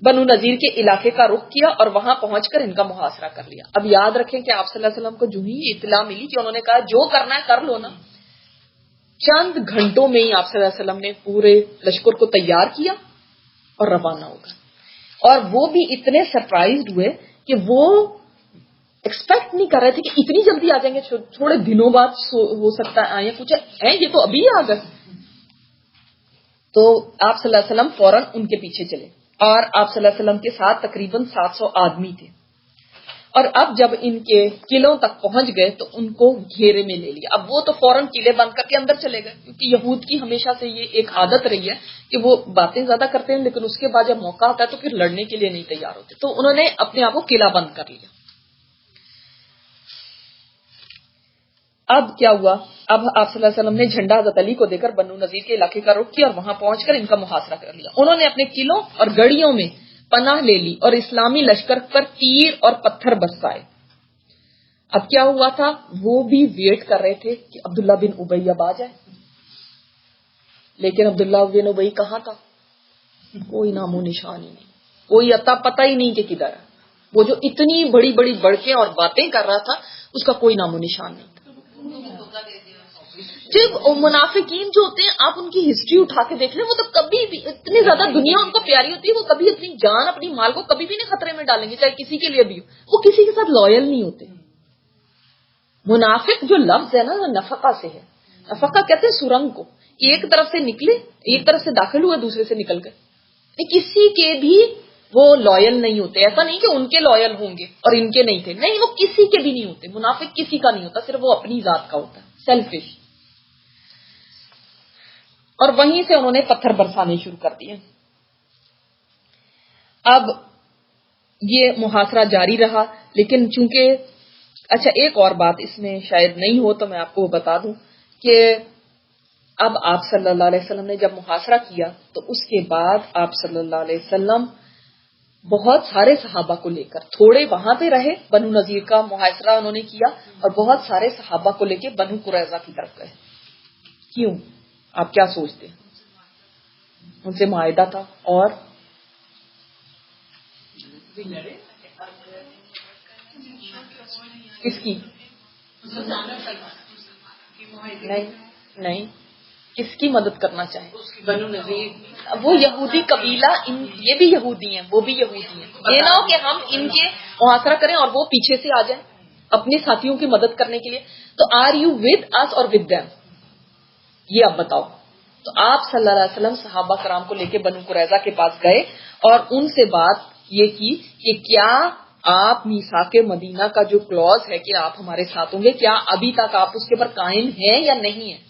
بنو نذیر کے علاقے کا رخ کیا اور وہاں پہنچ کر ان کا محاصرہ کر لیا. اب یاد رکھیں کہ آپ صلی اللہ علیہ وسلم کو جو ہی اطلاع ملی کہ انہوں نے کہا جو کرنا ہے کر لو نا، چند گھنٹوں میں ہی آپ صلی اللہ علیہ وسلم نے پورے لشکر کو تیار کیا اور روانہ ہو گئے. اور وہ بھی اتنے سرپرائزڈ ہوئے کہ وہ ایکسپیکٹ نہیں کر رہے تھے کہ اتنی جلدی آ جائیں گے، تھوڑے دنوں بعد ہو سکتا ہے آئے. کچھ ہے یہ تو ابھی آ گئے. تو آپ صلی اللہ علیہ وسلم فوراً ان کے پیچھے چلے اور آپ صلی اللہ علیہ وسلم کے ساتھ تقریباً 700 آدمی تھے. اور اب جب ان کے قلعوں تک پہنچ گئے تو ان کو گھیرے میں لے لیا. اب وہ تو فوراً قلعے بند کر کے اندر چلے گئے، کیونکہ یہود کی ہمیشہ سے یہ ایک عادت رہی ہے کہ وہ باتیں زیادہ کرتے ہیں لیکن اس کے بعد جب موقع آتا ہے تو پھر لڑنے کے لیے نہیں تیار ہوتے. تو انہوں نے اپنے آپ کو قلعہ بند کر لیا. اب کیا ہوا؟ اب آپ صلی اللہ علیہ وسلم نے جھنڈا حضرت علی کو دے کر بنو نذیر کے علاقے کا رخ کیا اور وہاں پہنچ کر ان کا محاصرہ کر لیا. انہوں نے اپنے قلعوں اور گڑیوں میں پناہ لے لی اور اسلامی لشکر پر تیر اور پتھر برسائے. اب کیا ہوا تھا؟ وہ بھی ویٹ کر رہے تھے کہ عبداللہ بن ابی اب آ جائے، لیکن عبداللہ بن ابی کہاں تھا؟ کوئی نام و نشان ہی نہیں، کوئی اتا پتہ ہی نہیں کہ کدھر ہے. وہ جو اتنی بڑی بڑی بڑکیں اور باتیں کر رہا تھا اس کا کوئی نام و نشان نہیں تھا. جب منافقین جو ہوتے ہیں آپ ان کی ہسٹری اٹھا کے دیکھ لیں، وہ تو کبھی بھی اتنی زیادہ دنیا ان کو پیاری ہوتی ہے، وہ کبھی اپنی جان اپنی مال کو کبھی بھی نہیں خطرے میں ڈالیں گے، چاہے کسی کے لیے بھی ہو. وہ کسی کے ساتھ لوئل نہیں ہوتے. منافق جو لفظ ہے نا وہ نفقہ سے ہے. نفقہ کہتے ہیں سرنگ کو، ایک طرف سے نکلے، ایک طرف سے داخل ہوئے دوسرے سے نکل گئے. کسی کے بھی وہ لوئل نہیں ہوتے. ایسا نہیں کہ ان کے لوئل ہوں گے اور ان کے نہیں تھے، نہیں، وہ کسی کے بھی نہیں ہوتے. منافق کسی کا نہیں ہوتا، صرف وہ اپنی ذات کا ہوتا ہے، سیلفش. اور وہیں سے انہوں نے پتھر برسانے شروع کر دیے. اب یہ محاصرہ جاری رہا، لیکن چونکہ اچھا ایک اور بات اس میں شاید نہیں ہو تو میں آپ کو بتا دوں کہ اب آپ صلی اللہ علیہ وسلم نے جب محاصرہ کیا تو اس کے بعد آپ صلی اللہ علیہ وسلم بہت سارے صحابہ کو لے کر، تھوڑے وہاں پہ رہے، بنو نذیر کا محاصرہ انہوں نے کیا اور بہت سارے صحابہ کو لے کے بنو قریظہ کی طرف گئے. کیوں؟ آپ کیا سوچتے ہیں؟ ان سے معاہدہ تھا اور کس کی؟ نہیں، کس کی مدد کرنا چاہے؟ بنو نذیر. وہ یہودی قبیلہ، یہ بھی یہودی ہیں، وہ بھی یہودی ہیں. یہ نہ ہو کہ ہم ان کے محاصرہ کریں اور وہ پیچھے سے آ جائیں اپنے ساتھیوں کی مدد کرنے کے لیے. تو آر یو ود اس اور ود دیم؟ یہ آپ بتاؤ. تو آپ صلی اللہ علیہ وسلم صحابہ کرام کو لے کے بنو قریظہ کے پاس گئے اور ان سے بات یہ کی کہ کیا آپ میثاق مدینہ کا جو کلوز ہے کہ آپ ہمارے ساتھ ہوں گے، کیا ابھی تک آپ اس کے پر قائم ہیں یا نہیں ہیں؟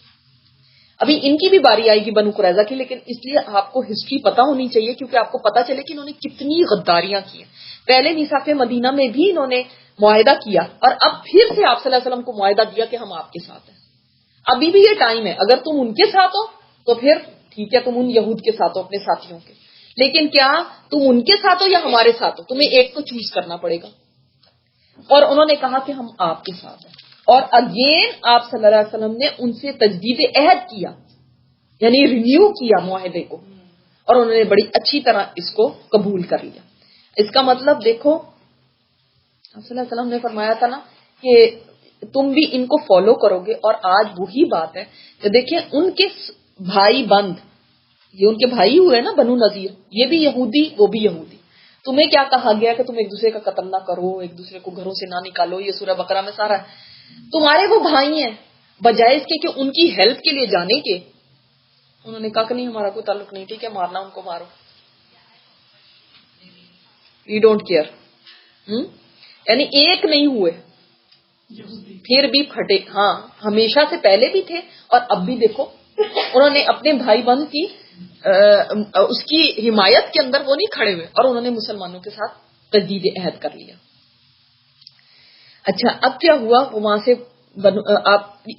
ابھی ان کی بھی باری آئے گی بنو قریظہ کی، لیکن اس لیے آپ کو ہسٹری پتا ہونی چاہیے کیونکہ آپ کو پتا چلے کہ انہوں نے کتنی غداریاں کی ہیں. پہلے میثاق مدینہ میں بھی انہوں نے معاہدہ کیا اور اب پھر سے آپ صلی اللہ علیہ وسلم کو معاہدہ دیا کہ ہم آپ کے ساتھ ہیں. ابھی بھی یہ ٹائم ہے، اگر تم ان کے ساتھ ہو تو پھر ٹھیک ہے، تم ان یہود کے ساتھ ہو اپنے ساتھیوں کے، لیکن کیا تم ان کے ساتھ ہو یا ہمارے ساتھ ہو؟ تمہیں ایک تو چوز کرنا پڑے گا. اور انہوں نے کہا کہ ہم آپ کے ساتھ ہیں. اور اگین آپ صلی اللہ علیہ وسلم نے ان سے تجدید عہد کیا، یعنی رینیو کیا معاہدے کو، اور انہوں نے بڑی اچھی طرح اس کو قبول کر لیا. اس کا مطلب دیکھو، آپ صلی اللہ علیہ وسلم نے فرمایا تھا نا کہ تم بھی ان کو فالو کرو گے. اور آج وہی بات ہے کہ دیکھیں ان کے بھائی بند، یہ ان کے بھائی ہوئے نا بنو نذیر، یہ بھی یہودی وہ بھی یہودی. تمہیں کیا کہا گیا کہ تم ایک دوسرے کا قتل نہ کرو، ایک دوسرے کو گھروں سے نہ نکالو، یہ سورہ بقرہ میں سارا ہے. تمہارے وہ بھائی ہیں، بجائے اس کے کہ ان کی ہیلپ کے لیے جانے کے، انہوں نے کہا کہ نہیں ہمارا کوئی تعلق نہیں، ٹھیک ہے مارنا ان کو مارو، وی ڈونٹ کیئر. یعنی ایک نہیں ہوئے، پھر بھی پھٹے. ہاں ہمیشہ سے پہلے بھی تھے اور اب بھی دیکھو انہوں نے اپنے بھائی بہن کی اس کی حمایت کے اندر وہ نہیں کھڑے ہوئے اور انہوں نے مسلمانوں کے ساتھ تجدید عہد کر لیا. اچھا اب کیا ہوا, وہ وہاں سے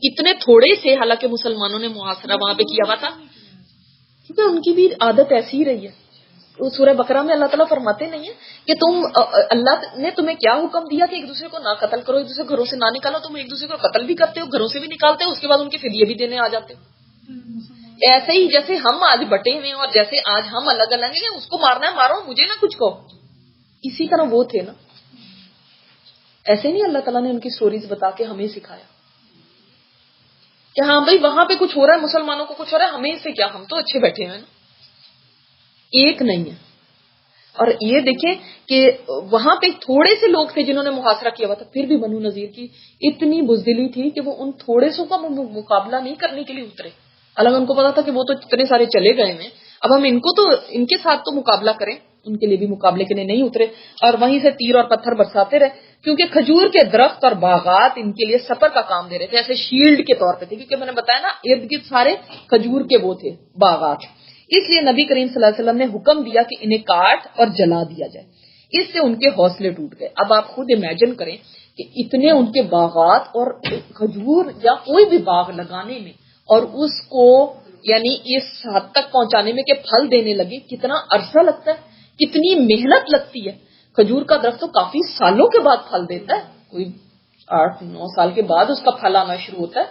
اتنے تھوڑے سے, حالانکہ مسلمانوں نے محاصرہ وہاں پہ کیا ہوا تھا, کیونکہ ان کی بھی عادت ایسی ہی رہی ہے. سورہ بقرہ میں اللہ تعالیٰ فرماتے نہیں ہیں کہ اللہ نے تمہیں کیا حکم دیا کہ ایک دوسرے کو نہ قتل کرو, ایک دوسرے گھروں سے نہ نکالو, تم ایک دوسرے کو قتل بھی کرتے ہو, گھروں سے بھی نکالتے ہو, اس کے بعد ان کے فدیے بھی دینے آ جاتے ہو. ایسے ہی جیسے ہم آج بٹے ہوئے اور جیسے آج ہم الگ الگ ہیں, اس کو مارنا ہے مارو, مجھے نہ کچھ کہو, اسی طرح وہ تھے نا. ایسے نہیں اللہ تعالیٰ نے ان کی سٹوریز بتا کے ہمیں سکھایا کہ ہاں بھائی وہاں پہ کچھ ہو رہا ہے, مسلمانوں کو کچھ ہو رہا ہے, ہمیں سے کیا, ہم تو اچھے بیٹھے ہیں نا. ایک نہیں ہے. اور یہ دیکھیں کہ وہاں پہ تھوڑے سے لوگ تھے جنہوں نے محاصرہ کیا ہوا تھا, پھر بھی بنو نذیر کی اتنی بزدلی تھی کہ وہ ان تھوڑے سو کا مقابلہ نہیں کرنے کے لیے اترے. الگ ان کو پتا تھا کہ وہ تو اتنے سارے چلے گئے ہیں, اب ہم ان کے ساتھ تو مقابلہ کریں, ان کے لیے بھی مقابلے کے لیے نہیں اترے. اور وہیں سے تیر اور پتھر برساتے رہے, کیونکہ کھجور کے درخت اور باغات ان کے لیے سفر کا کام دے رہے تھے, ایسے شیلڈ کے طور پہ تھے, کیونکہ میں نے بتایا نا ارد گرد سارے کھجور کے وہ تھے باغات. اس لیے نبی کریم صلی اللہ علیہ وسلم نے حکم دیا کہ انہیں کاٹ اور جلا دیا جائے. اس سے ان کے حوصلے ٹوٹ گئے. اب آپ خود امیجن کریں کہ اتنے ان کے باغات اور کھجور یا کوئی بھی باغ لگانے میں اور اس کو یعنی اس حد تک پہنچانے میں کہ پھل دینے لگے, کتنا عرصہ لگتا ہے, کتنی محنت لگتی ہے. کھجور کا درخت تو کافی سالوں کے بعد پھل دیتا ہے, کوئی 8-9 سال کے بعد اس کا پھل آنا شروع ہوتا ہے.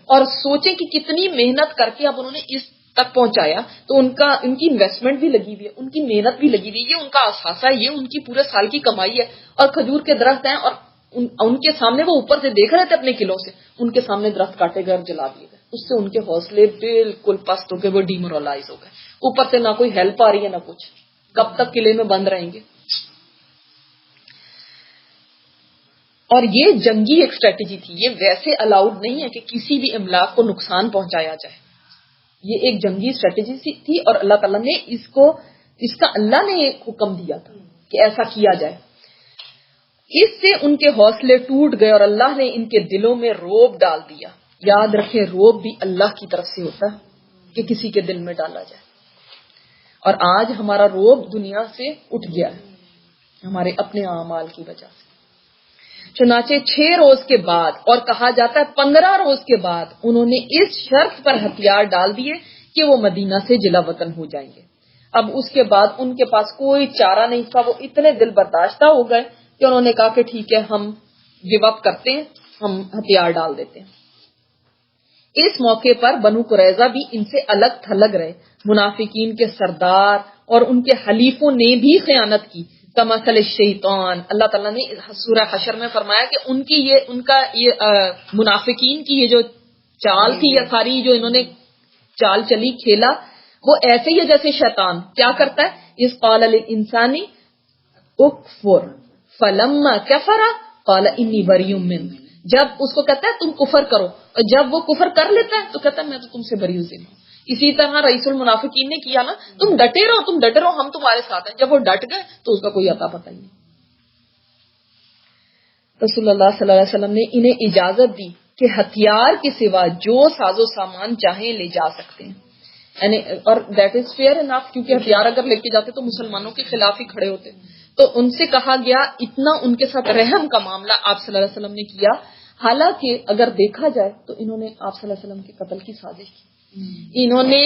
اور سوچیں کہ کتنی محنت کر کے اب انہوں نے اس تک پہنچایا, تو ان کی انویسٹمنٹ بھی لگی ہوئی ہے, ان کی محنت بھی لگی ہوئی ہے, یہ ان کا اثاثہ ہے, یہ ان کی پورے سال کی کمائی ہے. اور کھجور کے درخت ہیں اور ان کے سامنے وہ اوپر سے دیکھ رہے تھے اپنے قلعوں سے, ان کے سامنے درخت کاٹے گئے اور جلا دیے گئے. اس سے ان کے حوصلے بالکل پست ہو گئے, وہ ڈیمورلائز ہو گئے. اوپر سے نہ کوئی ہیلپ آ رہی ہے نہ کچھ, کب تک قلعے میں بند رہیں گے. اور یہ جنگی ایک اسٹریٹجی تھی, یہ ویسے الاؤڈ نہیں ہے کہ کسی بھی املاک کو نقصان پہنچایا جائے. یہ ایک جنگی اسٹریٹجی تھی اور اللہ تعالیٰ نے اس کا اللہ نے ایک حکم دیا تھا کہ ایسا کیا جائے. اس سے ان کے حوصلے ٹوٹ گئے اور اللہ نے ان کے دلوں میں روب ڈال دیا. یاد رکھیں روب بھی اللہ کی طرف سے ہوتا ہے کہ کسی کے دل میں ڈالا جائے. اور آج ہمارا روب دنیا سے اٹھ گیا ہے ہمارے اپنے اعمال کی وجہ سے. چنانچہ 6 روز کے بعد, اور کہا جاتا ہے 15 روز کے بعد, انہوں نے اس شرط پر ہتھیار ڈال دیے کہ وہ مدینہ سے جلا وطن ہو جائیں گے. اب اس کے بعد ان کے پاس کوئی چارہ نہیں تھا, وہ اتنے دل برداشتہ ہو گئے کہ انہوں نے کہا کہ ٹھیک ہے ہم گیو اپ کرتے ہیں, ہم ہتھیار ڈال دیتے ہیں. اس موقع پر بنو قریظہ بھی ان سے الگ تھلگ رہے. منافقین کے سردار اور ان کے حلیفوں نے بھی خیانت کی. کمثل الشیطان, اللہ تعالیٰ نے سورہ حشر میں فرمایا کہ ان کا منافقین کی یہ جو چال تھی یا ساری جو انہوں نے چال چلی کھیلا, وہ ایسے ہی ہے جیسے شیطان کیا کرتا ہے. اس قال للانسان اکفر فلما کفر قال انی بری منک, جب اس کو کہتا ہے تم کفر کرو, اور جب وہ کفر کر لیتا ہے تو کہتا ہے میں تو تم سے بری ہوں. اسی طرح رئیس المنافقین نے کیا نا, تم ڈٹے رہو ہم تمہارے ساتھ ہیں. جب وہ ڈٹ گئے تو اس کا کوئی عطا پتہ ہی نہیں. رسول اللہ صلی اللہ علیہ وسلم نے انہیں اجازت دی کہ ہتھیار کے سوا جو ساز و سامان چاہیں لے جا سکتے ہیں, یعنی اور دیٹ از فیئر انف, کیونکہ ہتھیار اگر لے کے جاتے تو مسلمانوں کے خلاف ہی کھڑے ہوتے. تو ان سے کہا گیا, اتنا ان کے ساتھ رحم کا معاملہ آپ صلی اللہ علیہ وسلم نے کیا. حالانکہ اگر دیکھا جائے تو انہوں نے آپ صلی اللہ علیہ وسلم کے قتل کی سازش کی. انہوں نے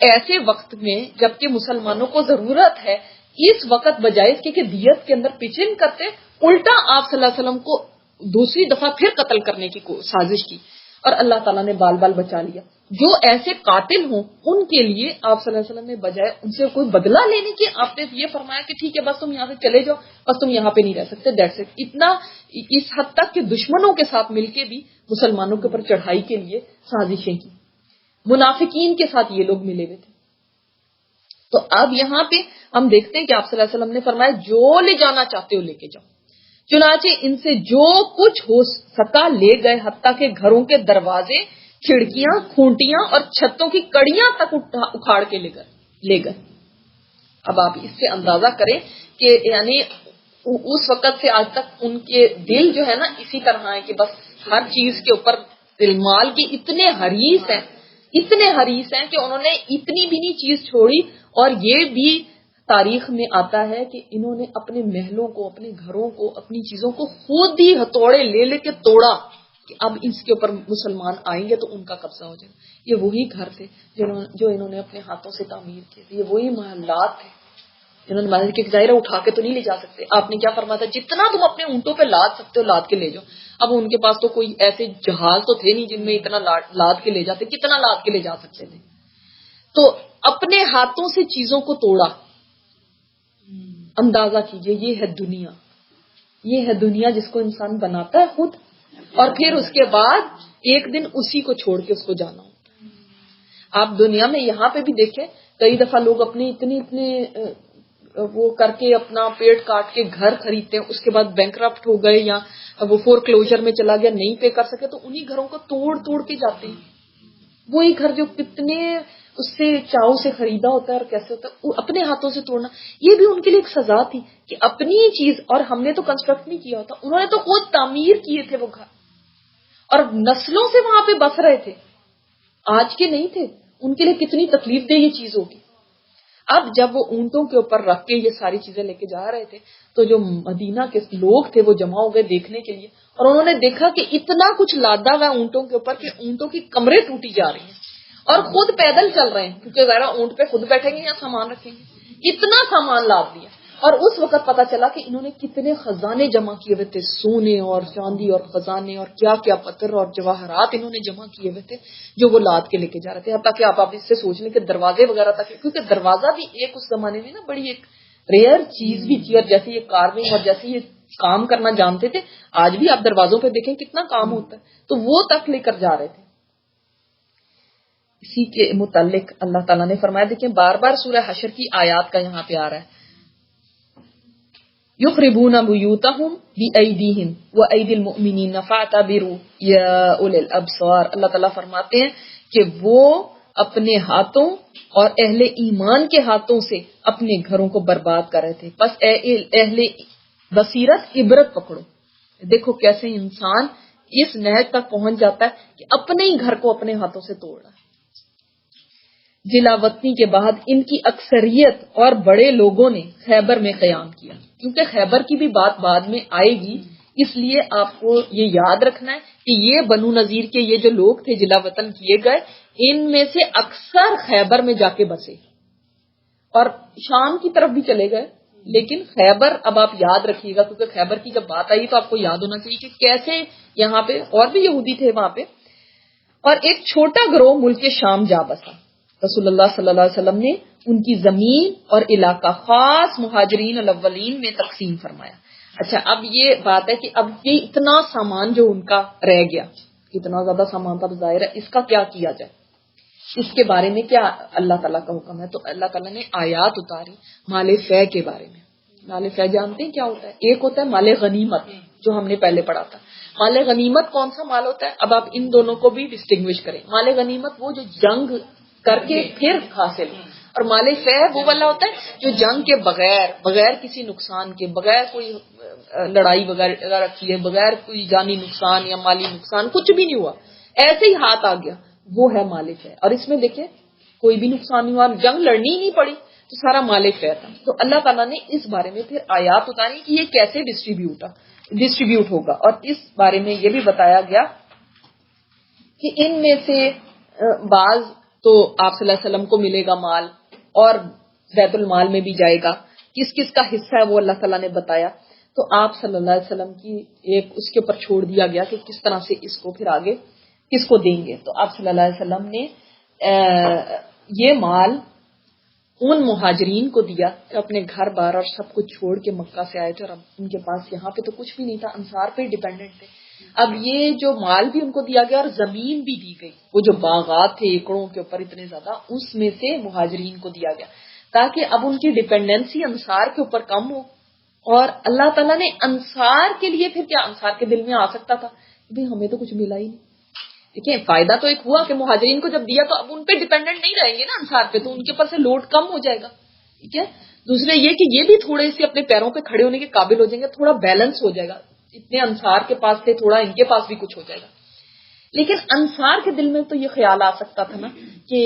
ایسے وقت میں جبکہ مسلمانوں کو ضرورت ہے, اس وقت بجائے اس کے دیت کے اندر پچن کرتے, الٹا آپ صلی اللہ علیہ وسلم کو دوسری دفعہ پھر قتل کرنے کی سازش کی, اور اللہ تعالیٰ نے بال بال بچا لیا. جو ایسے قاتل ہوں ان کے لیے آپ صلی اللہ علیہ وسلم نے بجائے ان سے کوئی بدلہ لینے کی, آپ نے یہ فرمایا کہ ٹھیک ہے بس تم یہاں سے چلے جاؤ, بس تم یہاں پہ نہیں رہ سکتے, دیٹس اٹ. اتنا اس حد تک کہ دشمنوں کے ساتھ مل کے بھی مسلمانوں کے اوپر چڑھائی کے لیے سازشیں کی. منافقین کے ساتھ یہ لوگ ملے ہوئے تھے. تو اب یہاں پہ ہم دیکھتے ہیں کہ آپ صلی اللہ علیہ وسلم نے فرمایا جو لے جانا چاہتے ہو لے کے جاؤ. چنانچہ ان سے جو کچھ ہو سکا لے گئے, حتیٰ کہ گھروں کے دروازے, کھڑکیاں, کھونٹیاں اور چھتوں کی کڑیاں تک اکھاڑ کے لے گئے. اب آپ اس سے اندازہ کریں کہ یعنی اس وقت سے آج تک ان کے دل جو ہے نا اسی طرح ہے کہ بس ہر چیز کے اوپر مال کی اتنے حریص ہیں اتنے حریص ہیں کہ انہوں نے اتنی بھی نہیں چیز چھوڑی. اور یہ بھی تاریخ میں آتا ہے کہ انہوں نے اپنے محلوں کو، اپنے گھروں کو، اپنی چیزوں کو خود ہی ہتھوڑے لے کے توڑا کہ اب اس کے اوپر مسلمان آئیں گے تو ان کا قبضہ ہو جائے گا. یہ وہی گھر تھے جو انہوں نے اپنے ہاتھوں سے تعمیر کیے تھے. یہ وہی محلات تھے جنہوں نے محل کے ظاہرہ اٹھا کے تو نہیں لے جا سکتے. آپ نے کیا فرمایا تھا؟ جتنا تم اپنے اونٹوں پہ لاد سکتے ہو لاد کے لے جاؤ. اب ان کے پاس تو کوئی ایسے جہاز تو تھے نہیں جن میں اتنا لاد کے لے جاتے. کتنا لاد کے لے جا سکتے تھے؟ تو اپنے ہاتھوں سے چیزوں کو توڑا. اندازہ کیجئے یہ ہے دنیا. یہ ہے دنیا جس کو انسان بناتا ہے خود، اور پھر اس کے بعد ایک دن اسی کو چھوڑ کے اس کو جانا ہوتا ہے. آپ دنیا میں یہاں پہ بھی دیکھیں کئی دفعہ لوگ اپنے اتنے وہ کر کے اپنا پیٹ کاٹ کے گھر خریدتے ہیں، اس کے بعد بینکرپٹ ہو گئے یا وہ فور کلوجر میں چلا گیا، نہیں پے کر سکے، تو انہی گھروں کو توڑ کے جاتے ہیں. وہی گھر جو کتنے اس سے چاؤ سے خریدا ہوتا ہے اور کیسے ہوتا ہے، اپنے ہاتھوں سے توڑنا. یہ بھی ان کے لیے ایک سزا تھی کہ اپنی چیز، اور ہم نے تو کنسٹرکٹ نہیں کیا ہوتا، انہوں نے تو خود تعمیر کیے تھے وہ گھر، اور نسلوں سے وہاں پہ بس رہے تھے، آج کے نہیں تھے. ان کے لیے کتنی تکلیف دہ یہ چیز ہوگی. اب جب وہ اونٹوں کے اوپر رکھ کے یہ ساری چیزیں لے کے جا رہے تھے تو جو مدینہ کے لوگ تھے وہ جمع ہو گئے دیکھنے کے لیے، اور انہوں نے دیکھا کہ اتنا کچھ لادا ہوا اونٹوں کے اوپر کہ اونٹوں کی کمریں ٹوٹی جا رہی ہیں، اور خود پیدل چل رہے ہیں کیونکہ ذرا اونٹ پہ خود بیٹھیں گے یا سامان رکھیں گے. اتنا سامان لاد دیا. اور اس وقت پتا چلا کہ انہوں نے کتنے خزانے جمع کیے ہوئے تھے، سونے اور چاندی اور خزانے اور کیا کیا پتھر اور جواہرات انہوں نے جمع کیے ہوئے تھے جو وہ لاد کے لے کے جا رہے تھے. تاکہ آپ اس سے سوچ لیں کہ دروازے وغیرہ تک، کیونکہ دروازہ بھی ایک اس زمانے میں نا بڑی ایک ریئر چیز بھی تھی، اور جیسے یہ کارویں اور جیسے یہ کام کرنا جانتے تھے، آج بھی آپ دروازوں پہ دیکھیں کتنا کام ہوتا ہے، تو وہ تک لے کر جا رہے تھے. اسی کے متعلق اللہ تعالیٰ نے فرمایا، دیکھیں بار بار سورہ حشر کی آیات کا یہاں پہ آ رہا ہے، یخربون بیوتہم بایدیہم وایدی المؤمنین فاعتبروا یا اولی الابصار. اللہ تعالیٰ فرماتے ہیں کہ وہ اپنے ہاتھوں اور اہل ایمان کے ہاتھوں سے اپنے گھروں کو برباد کر رہے تھے، بس اہل بصیرت عبرت پکڑو. دیکھو کیسے انسان اس نہج تک پہنچ جاتا ہے کہ اپنے ہی گھر کو اپنے ہاتھوں سے توڑ رہا ہے. جلا وطنی کے بعد ان کی اکثریت اور بڑے لوگوں نے خیبر میں قیام کیا. کیونکہ خیبر کی بھی بات بعد میں آئے گی، اس لیے آپ کو یہ یاد رکھنا ہے کہ یہ بنو نذیر کے یہ جو لوگ تھے جلا وطن کیے گئے، ان میں سے اکثر خیبر میں جا کے بسے اور شام کی طرف بھی چلے گئے. لیکن خیبر اب آپ یاد رکھیے گا، کیونکہ خیبر کی جب بات آئی تو آپ کو یاد ہونا چاہیے کہ کیسے یہاں پہ اور بھی یہودی تھے وہاں پہ، اور ایک چھوٹا گروہ ملک شام جا بسا. رسول اللہ صلی اللہ علیہ وسلم نے ان کی زمین اور علاقہ خاص مہاجرین الاولین میں تقسیم فرمایا. اچھا، اب یہ بات ہے کہ اب یہ اتنا سامان جو ان کا رہ گیا، اتنا زیادہ سامان تھا ظاہر ہے، اس کا کیا کیا جائے، اس کے بارے میں کیا اللہ تعالیٰ کا حکم ہے. تو اللہ تعالیٰ نے آیات اتاری مال فے کے بارے میں. مال فے جانتے ہیں کیا ہوتا ہے؟ ایک ہوتا ہے مال غنیمت جو ہم نے پہلے پڑھا تھا. مال غنیمت کون سا مال ہوتا ہے؟ اب آپ ان دونوں کو بھی ڈسٹنگوش کریں. مال غنیمت وہ جو جنگ کر کے پھر حاصل، اور مال فے وہ والا ہوتا ہے جو جنگ کے بغیر کسی نقصان کے، بغیر کوئی لڑائی وغیرہ کیے، بغیر کوئی جانی نقصان یا مالی نقصان، کچھ بھی نہیں ہوا، ایسے ہی ہاتھ آ گیا، وہ ہے مال فے. اور اس میں دیکھیں کوئی بھی نقصان نہیں ہوا، جنگ لڑنی ہی نہیں پڑی، تو سارا مال فے تھا. تو اللہ تعالیٰ نے اس بارے میں پھر آیات اتاری کہ یہ کیسے ڈسٹریبیوٹ ہوگا. اور اس بارے میں یہ بھی بتایا گیا کہ ان میں سے بعض تو آپ صلی اللہ علیہ وسلم کو ملے گا مال، اور بیت المال میں بھی جائے گا. کس کس کا حصہ ہے وہ اللہ تعالیٰ نے بتایا. تو آپ صلی اللہ علیہ وسلم کی ایک اس کے اوپر چھوڑ دیا گیا کہ کس طرح سے اس کو پھر آگے کس کو دیں گے. تو آپ صلی اللہ علیہ وسلم نے یہ مال ان مہاجرین کو دیا کہ اپنے گھر بار اور سب کچھ چھوڑ کے مکہ سے آئے تھے، اور اب ان کے پاس یہاں پہ تو کچھ بھی نہیں تھا، انصار پہ ڈیپینڈنٹ تھے. اب یہ جو مال بھی ان کو دیا گیا اور زمین بھی دی گئی، وہ جو باغات تھے ایکڑوں کے اوپر اتنے زیادہ، اس میں سے مہاجرین کو دیا گیا تاکہ اب ان کی ڈیپینڈنسی انصار کے اوپر کم ہو. اور اللہ تعالیٰ نے انصار کے لیے پھر کیا، انصار کے دل میں آ سکتا تھا کہ ہمیں تو کچھ ملا ہی نہیں. دیکھیں فائدہ تو ایک ہوا کہ مہاجرین کو جب دیا تو اب ان پہ ڈیپینڈنٹ نہیں رہیں گے نا انصار پہ، تو ان کے اوپر سے لوڈ کم ہو جائے گا. ٹھیک ہے. دوسرے یہ کہ یہ بھی تھوڑے سے اپنے پیروں پہ کھڑے ہونے کے قابل ہو جائیں گے، تھوڑا بیلنس ہو جائے گا. اتنے انصار کے پاس تھے، تھوڑا ان کے پاس بھی کچھ ہو جائے گا. لیکن انصار کے دل میں تو یہ خیال آ سکتا تھا نا کہ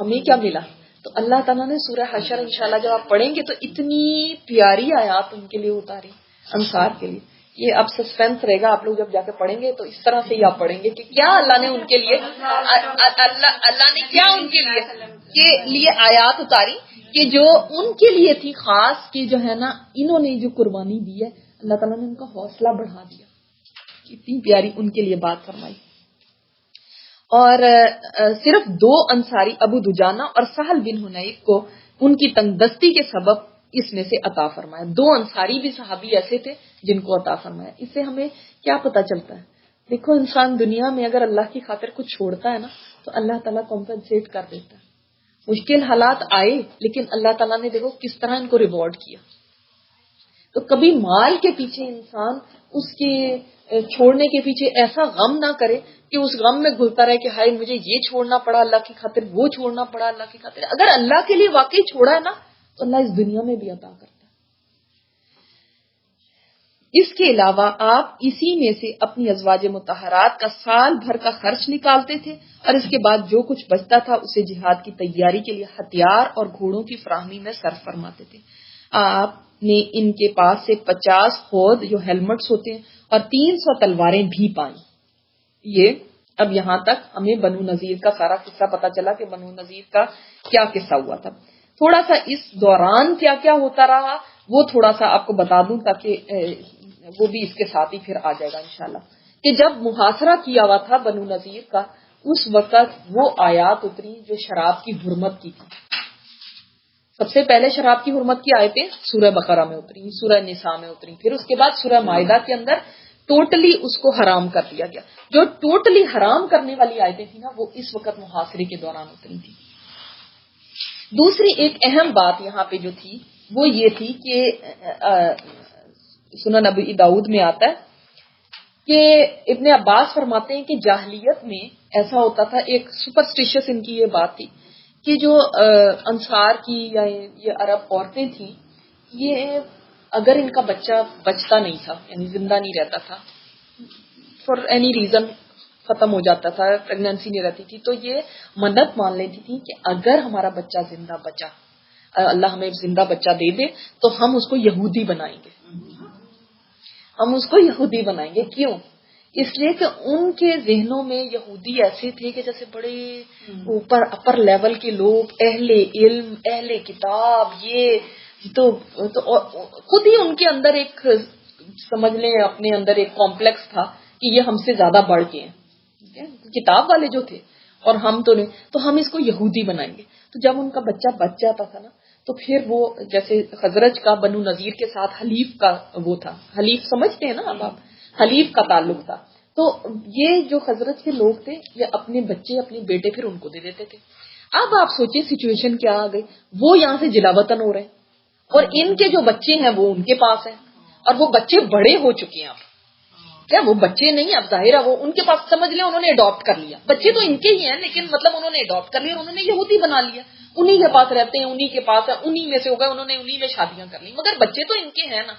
ہمیں کیا ملا. تو اللہ تعالیٰ نے سورہ حشر انشاءاللہ جب آپ پڑھیں گے تو اتنی پیاری آیات ان کے لیے اتاری انصار کے لیے. یہ اب سسپینس رہے گا، آپ لوگ جب جا کے پڑھیں گے تو اس طرح سے ہی آپ پڑھیں گے کہ کیا اللہ نے ان کے لیے اللہ نے کیا ان کے لیے آیات اتاری کہ جو ان کے لیے تھی خاص، کہ جو ہے نا انہوں نے جو قربانی دی ہے اللہ تعالیٰ نے ان کا حوصلہ بڑھا دیا. اتنی پیاری ان کے لیے بات فرمائی. اور صرف 2 انصاری ابو دجانہ اور سہل بن حنیف کو ان کی تنگ دستی کے سبب اس میں سے عطا فرمایا. 2 انصاری بھی صحابی ایسے تھے جن کو عطا فرمایا. اس سے ہمیں کیا پتہ چلتا ہے؟ دیکھو انسان دنیا میں اگر اللہ کی خاطر کچھ چھوڑتا ہے نا تو اللہ تعالیٰ کمپنسیٹ کر دیتا ہے. مشکل حالات آئے لیکن اللہ تعالیٰ نے دیکھو کس طرح ان کو ریوارڈ کیا. تو کبھی مال کے پیچھے انسان اس کے چھوڑنے کے پیچھے ایسا غم نہ کرے کہ اس غم میں گھلتا رہے کہ ہائے مجھے یہ چھوڑنا پڑا اللہ کی خاطر، وہ چھوڑنا پڑا اللہ کی خاطر. اگر اللہ کے لیے واقعی چھوڑا ہے نا تو اللہ اس دنیا میں بھی عطا کرتا ہے. اس کے علاوہ آپ اسی میں سے اپنی ازواج مطہرات کا سال بھر کا خرچ نکالتے تھے اور اس کے بعد جو کچھ بچتا تھا اسے جہاد کی تیاری کے لیے ہتھیار اور گھوڑوں کی فراہمی میں صرف فرماتے تھے. آپ نے ان کے پاس سے 50 خود جو ہیلمٹس ہوتے ہیں اور 300 تلواریں بھی پائیں. یہ اب یہاں تک ہمیں بنو نذیر کا سارا قصہ پتا چلا کہ بنو نذیر کا کیا قصہ ہوا تھا. تھوڑا سا اس دوران کیا کیا ہوتا رہا وہ تھوڑا سا آپ کو بتا دوں تاکہ وہ بھی اس کے ساتھ ہی پھر آ جائے گا انشاءاللہ. کہ جب محاصرہ کیا ہوا تھا بنو نذیر کا اس وقت وہ آیات اتری جو شراب کی حرمت کی تھی. سب سے پہلے شراب کی حرمت کی آیتیں سورہ بقرہ میں اتری، سورہ نساء میں اتری، پھر اس کے بعد سورہ مائدہ کے اندر ٹوٹلی اس کو حرام کر دیا گیا. جو ٹوٹلی حرام کرنے والی آیتیں تھیں نا وہ اس وقت محاصرے کے دوران اتری تھی. دوسری ایک اہم بات یہاں پہ جو تھی وہ یہ تھی کہ سنن ابی داؤد میں آتا ہے کہ ابن عباس فرماتے ہیں کہ جاہلیت میں ایسا ہوتا تھا، ایک سپرسٹیشس ان کی یہ بات تھی کہ جو انصار کی یا یہ عرب عورتیں تھیں یہ اگر ان کا بچہ بچتا نہیں تھا یعنی زندہ نہیں رہتا تھا فار اینی ریزن ختم ہو جاتا تھا، پریگنینسی نہیں رہتی تھی، تو یہ منت مان لیتی تھی کہ اگر ہمارا بچہ زندہ بچا، اللہ ہمیں زندہ بچہ دے دے تو ہم اس کو یہودی بنائیں گے. ہم اس کو یہودی بنائیں گے. کیوں؟ اس لیے کہ ان کے ذہنوں میں یہودی ایسے تھے کہ جیسے بڑے اوپر اپر لیول کے لوگ، اہل علم، اہل کتاب. یہ تو خود ہی ان کے اندر ایک سمجھ لیں اپنے اندر ایک کمپلیکس تھا کہ یہ ہم سے زیادہ بڑھ کے ہیں، کتاب والے جو تھے اور ہم تو نہیں، تو ہم اس کو یہودی بنائیں گے. تو جب ان کا بچہ بچ جاتا تھا نا تو پھر وہ جیسے خزرج کا بنو نذیر کے ساتھ حلیف کا وہ تھا، حلیف سمجھتے ہیں نا اب آپ، حلیف کا تعلق تھا. تو یہ جو خزرج کے لوگ تھے یہ اپنے بچے اپنے بیٹے پھر ان کو دے دیتے تھے. اب آپ سوچیں سچویشن کیا آ گئی، وہ یہاں سے جلا وطن ہو رہے ہیں اور ان کے جو بچے ہیں وہ ان کے پاس ہیں اور وہ بچے بڑے ہو چکے ہیں. اب کیا وہ بچے نہیں، اب ظاہر ہے وہ ان کے پاس، سمجھ لیں انہوں نے اڈاپٹ کر لیا. بچے تو ان کے ہی ہیں لیکن مطلب انہوں نے اڈاپٹ کر لیا اور انہوں نے یہودی بنا لیا. انہی کے پاس رہتے ہیں، انہی کے پاس ہے، انہی میں سے ہو گئے، انہوں نے انہی میں شادیاں کر لی، مگر بچے تو ان کے ہیں نا.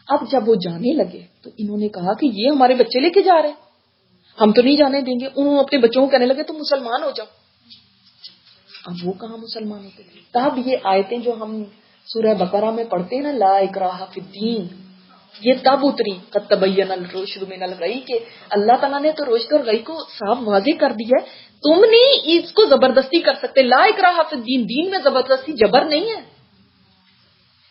اب جب وہ جانے لگے تو انہوں نے کہا کہ یہ ہمارے بچے لے کے جا رہے ہیں، ہم تو نہیں جانے دیں گے. انہوں اپنے بچوں کو کہنے لگے تم مسلمان ہو جاؤ. اب وہ کہاں مسلمان ہوتے تھے. تب یہ آیتیں جو ہم سورہ بقرہ میں پڑھتے ہیں نا، لا اکراہ فی الدین، یہ تب اتری قد تبین الرشد من الغی، کہ اللہ تعالیٰ نے تو رشد اور غی کو صاف واضح کر دیا ہے، تم نہیں اس کو زبردستی کر سکتے. لا اکراہ فی الدین، دین میں زبردستی جبر نہیں ہے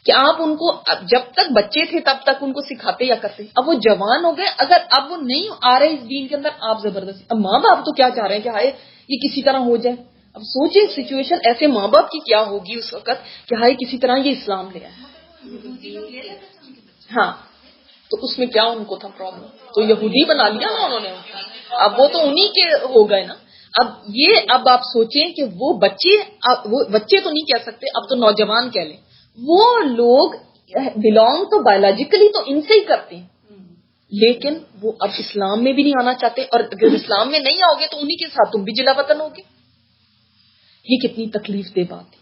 کہ آپ ان کو جب تک بچے تھے تب تک ان کو سکھاتے یا کرتے. اب وہ جوان ہو گئے، اگر اب وہ نہیں آ رہے اس دین کے اندر آپ زبردستی. اب ماں باپ تو کیا چاہ رہے ہیں کہ ہائے یہ کسی طرح ہو جائے. اب سوچیں سچویشن ایسے ماں باپ کی کیا ہوگی اس وقت کہ ہائے کسی طرح یہ اسلام لے آئے. ہاں تو اس میں کیا ان کو تھا پرابلم، تو یہودی بنا لیا نا انہوں نے. اب وہ تو انہی کے ہو گئے نا. اب آپ سوچیں کہ وہ بچے تو نہیں کہہ سکتے، اب تو نوجوان کہہ لیں، وہ لوگ بلونگ تو بایولوجیکلی تو ان سے ہی کرتے ہیں لیکن وہ اب اسلام میں بھی نہیں آنا چاہتے، اور اگر اسلام میں نہیں آؤ گے تو انہی کے ساتھ تم بھی جلا وطن ہوگے. یہ کتنی تکلیف دہ بات تھی.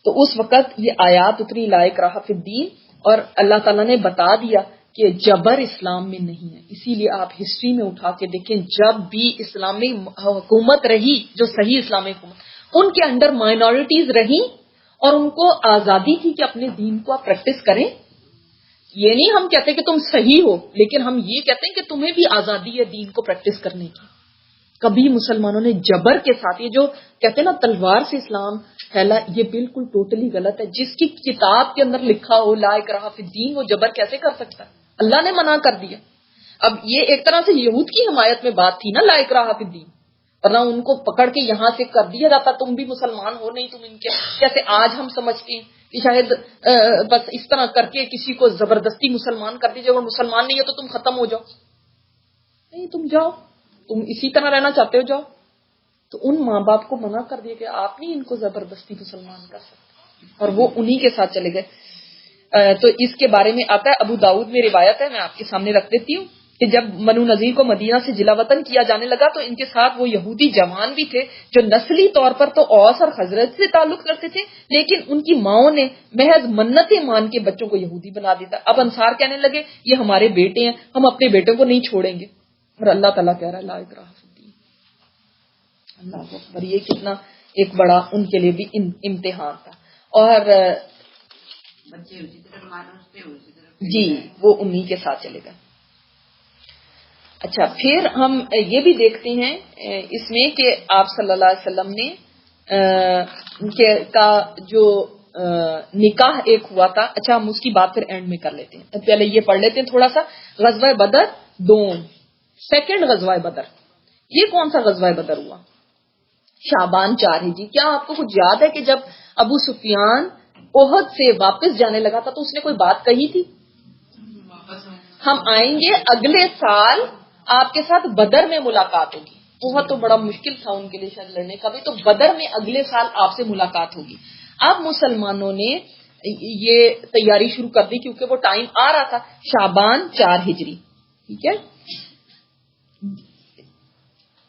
تو اس وقت یہ آیات اتری لا اکراہ فی الدین، اور اللہ تعالیٰ نے بتا دیا کہ جبر اسلام میں نہیں ہے. اسی لیے آپ ہسٹری میں اٹھا کے دیکھیں، جب بھی اسلامی حکومت رہی، جو صحیح اسلامی حکومت، ان کے انڈر مائنورٹیز رہیں اور ان کو آزادی تھی کہ اپنے دین کو آپ پریکٹس کریں. یہ نہیں ہم کہتے کہ تم صحیح ہو، لیکن ہم یہ کہتے ہیں کہ تمہیں بھی آزادی ہے دین کو پریکٹس کرنے کی. کبھی مسلمانوں نے جبر کے ساتھ، یہ جو کہتے ہیں نا تلوار سے اسلام پھیلا، یہ بالکل ٹوٹلی غلط ہے. جس کی کتاب کے اندر لکھا ہو لا اکراہ فی الدین، وہ جبر کیسے کر سکتا ہے؟ اللہ نے منع کر دیا. اب یہ ایک طرح سے یہود کی حمایت میں بات تھی نا لا اکراہ فی الدین، ورنہ ان کو پکڑ کے یہاں سے کر دیا جاتا تم بھی مسلمان ہو نہیں، تم ان کے جیسے آج ہم سمجھتے ہیں کہ شاید بس اس طرح کر کے کسی کو زبردستی مسلمان کر دیجیے، اگر مسلمان نہیں ہے تو تم ختم ہو جاؤ. نہیں، تم جاؤ، تم اسی طرح رہنا چاہتے ہو جاؤ. تو ان ماں باپ کو منع کر دیا کہ آپ نہیں ان کو زبردستی مسلمان کر سکتے، اور وہ انہی کے ساتھ چلے گئے. تو اس کے بارے میں آتا ہے، ابو داؤد میں روایت ہے، میں آپ کے سامنے رکھ دیتی ہوں کہ جب بنو نذیر کو مدینہ سے جلا وطن کیا جانے لگا تو ان کے ساتھ وہ یہودی جوان بھی تھے جو نسلی طور پر تو اوس اور خزرج سے تعلق رکھتے تھے، لیکن ان کی ماؤں نے محض منتیں مان کے بچوں کو یہودی بنا دیتا. اب انصار کہنے لگے یہ ہمارے بیٹے ہیں، ہم اپنے بیٹوں کو نہیں چھوڑیں گے. اور اللہ تعالیٰ کہہ رہا ہے لا اکراہ فی الدین. اللہ اکبر، یہ کتنا ایک بڑا ان کے لیے بھی امتحان تھا. اور جی وہ انہی کے ساتھ چلے گئے. اچھا، پھر ہم یہ بھی دیکھتے ہیں اس میں کہ آپ صلی اللہ علیہ وسلم نے کا جو نکاح ایک ہوا تھا. اچھا، ہم اس کی بات پھر اینڈ میں کر لیتے ہیں، پہلے یہ پڑھ لیتے ہیں تھوڑا سا. غزوہ بدر دوم، سیکنڈ غزوہ بدر. یہ کون سا غزوہ بدر ہوا؟ شعبان 4 ہجری. کیا آپ کو کچھ یاد ہے کہ جب ابو سفیان احد سے واپس جانے لگا تھا تو اس نے کوئی بات کہی تھی؟ ہم آئیں گے اگلے سال، آپ کے ساتھ بدر میں ملاقات ہوگی. احد تو بڑا مشکل تھا ان کے لیے شاید لڑنے کا بھی، تو بدر میں اگلے سال آپ سے ملاقات ہوگی. اب مسلمانوں نے یہ تیاری شروع کر دی کیونکہ وہ ٹائم آ رہا تھا. شعبان 4 ہجری، ٹھیک ہے.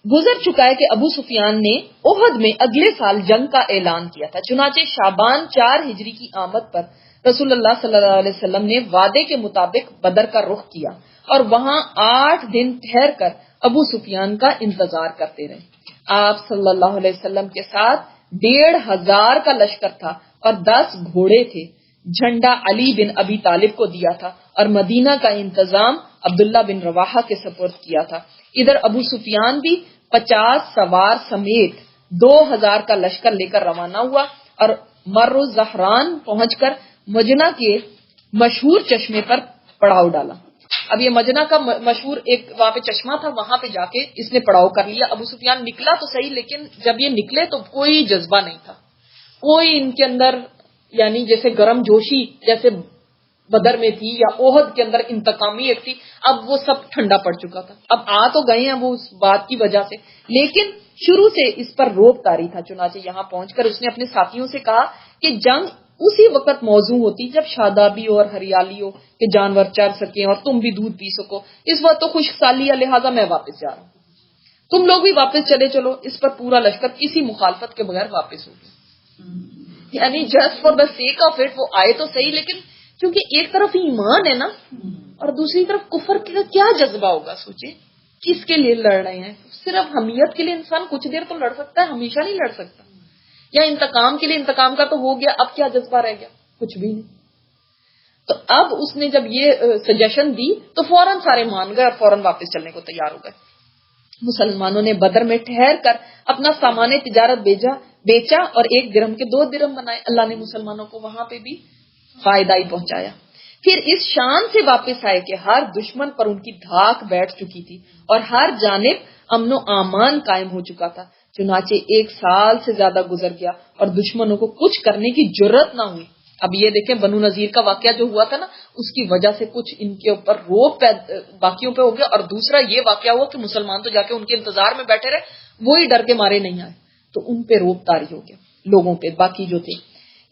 گزر چکا ہے کہ ابو سفیان نے احد میں اگلے سال جنگ کا اعلان کیا تھا. چنانچہ شعبان 4 ہجری کی آمد پر رسول اللہ صلی اللہ علیہ وسلم نے وعدے کے مطابق بدر کا رخ کیا اور وہاں 8 دن ٹھہر کر ابو سفیان کا انتظار کرتے رہے. آپ صلی اللہ علیہ وسلم کے ساتھ 1500 کا لشکر تھا اور 10 گھوڑے تھے. جھنڈا علی بن ابی طالب کو دیا تھا اور مدینہ کا انتظام عبداللہ بن رواحہ کے سپرد کیا تھا. ادھر ابو سفیان بھی 50 سوار سمیت 2000 کا لشکر لے کر روانہ ہوا اور مر الزہران پہنچ کر مجنہ کے مشہور چشمے پر پڑاؤ ڈالا. اب یہ مجنہ کا مشہور ایک وہاں پہ چشمہ تھا، وہاں پہ جا کے اس نے پڑاؤ کر لیا. ابو سفیان نکلا تو صحیح، لیکن جب یہ نکلے تو کوئی جذبہ نہیں تھا، کوئی ان کے اندر یعنی جیسے گرم جوشی جیسے بدر میں تھی یا احد کے اندر انتقامی ایک تھی، اب وہ سب ٹھنڈا پڑ چکا تھا. اب آ تو گئے ہیں وہ اس بات کی وجہ سے، لیکن شروع سے اس پر روب طاری تھا. چنانچہ یہاں پہنچ کر اس نے اپنے ساتھیوں سے کہا کہ جنگ اسی وقت موزوں ہوتی جب شادابی اور ہریالی ہو کہ جانور چر سکیں اور تم بھی دودھ پی سکو. اس وقت تو خشک سالی ہے، لہٰذا میں واپس جا رہا ہوں، تم لوگ بھی واپس چلے چلو. اس پر پورا لشکر کسی مخالفت کے بغیر واپس ہو گیا. یعنی just for the sake of it وہ آئے تو صحیح، لیکن کیونکہ ایک طرف ایمان ہے نا اور دوسری طرف کفر کا کیا جذبہ ہوگا. سوچے کس کے لیے لڑ رہے ہیں؟ صرف حمیت کے لیے انسان کچھ دیر تو لڑ سکتا ہے، ہمیشہ نہیں لڑ سکتا. یا انتقام کے لیے، انتقام کا تو ہو گیا، اب کیا جذبہ رہ گیا؟ کچھ بھی نہیں. تو اب اس نے جب یہ سجیشن دی تو فوراً سارے مان گئے اور فوراً واپس چلنے کو تیار ہو گئے. مسلمانوں نے بدر میں ٹھہر کر اپنا سامان تجارت بیچا اور 1 درہم کے 2 درہم بنائے. اللہ نے مسلمانوں کو وہاں پہ بھی فائدہ ہی پہنچایا. پھر اس شان سے واپس آئے کہ ہر دشمن پر ان کی دھاک بیٹھ چکی تھی اور ہر جانب امن و امان قائم ہو چکا تھا. چنانچہ 1 سال سے زیادہ گزر گیا اور دشمنوں کو کچھ کرنے کی جرت نہ ہوئی. اب یہ دیکھیں بنو نذیر کا واقعہ جو ہوا تھا نا، اس کی وجہ سے کچھ ان کے اوپر روب باقیوں پہ ہو گیا، اور دوسرا یہ واقعہ ہوا کہ مسلمان تو جا کے ان کے انتظار میں بیٹھے رہے، وہی ڈر کے مارے نہیں آئے، تو ان پہ روب طاری ہو گیا لوگوں پہ باقی جو تھے.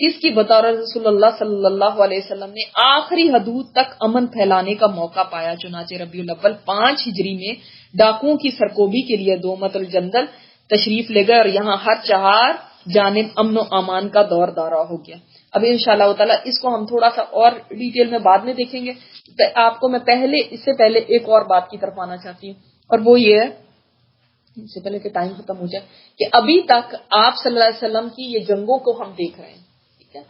اس کی بطور رسول اللہ صلی اللہ علیہ وسلم نے آخری حدود تک امن پھیلانے کا موقع پایا. چنانچہ ربیع الاول 5 ہجری میں ڈاکوؤں کی سرکوبی کے لیے دومت الجندل تشریف لے گئے اور یہاں ہر چہار جانب امن و امان کا دور دورہ ہو گیا. اب انشاءاللہ تعالیٰ اس کو ہم تھوڑا سا اور ڈیٹیل میں بعد میں دیکھیں گے. آپ کو میں اس سے پہلے ایک اور بات کی طرف آنا چاہتی ہوں، اور وہ یہ ہے، اس سے پہلے کہ ٹائم ختم ہو جائے، کہ ابھی تک آپ صلی اللہ علیہ وسلم کی یہ جنگوں کو ہم دیکھ رہے ہیں، ٹھیک ہے،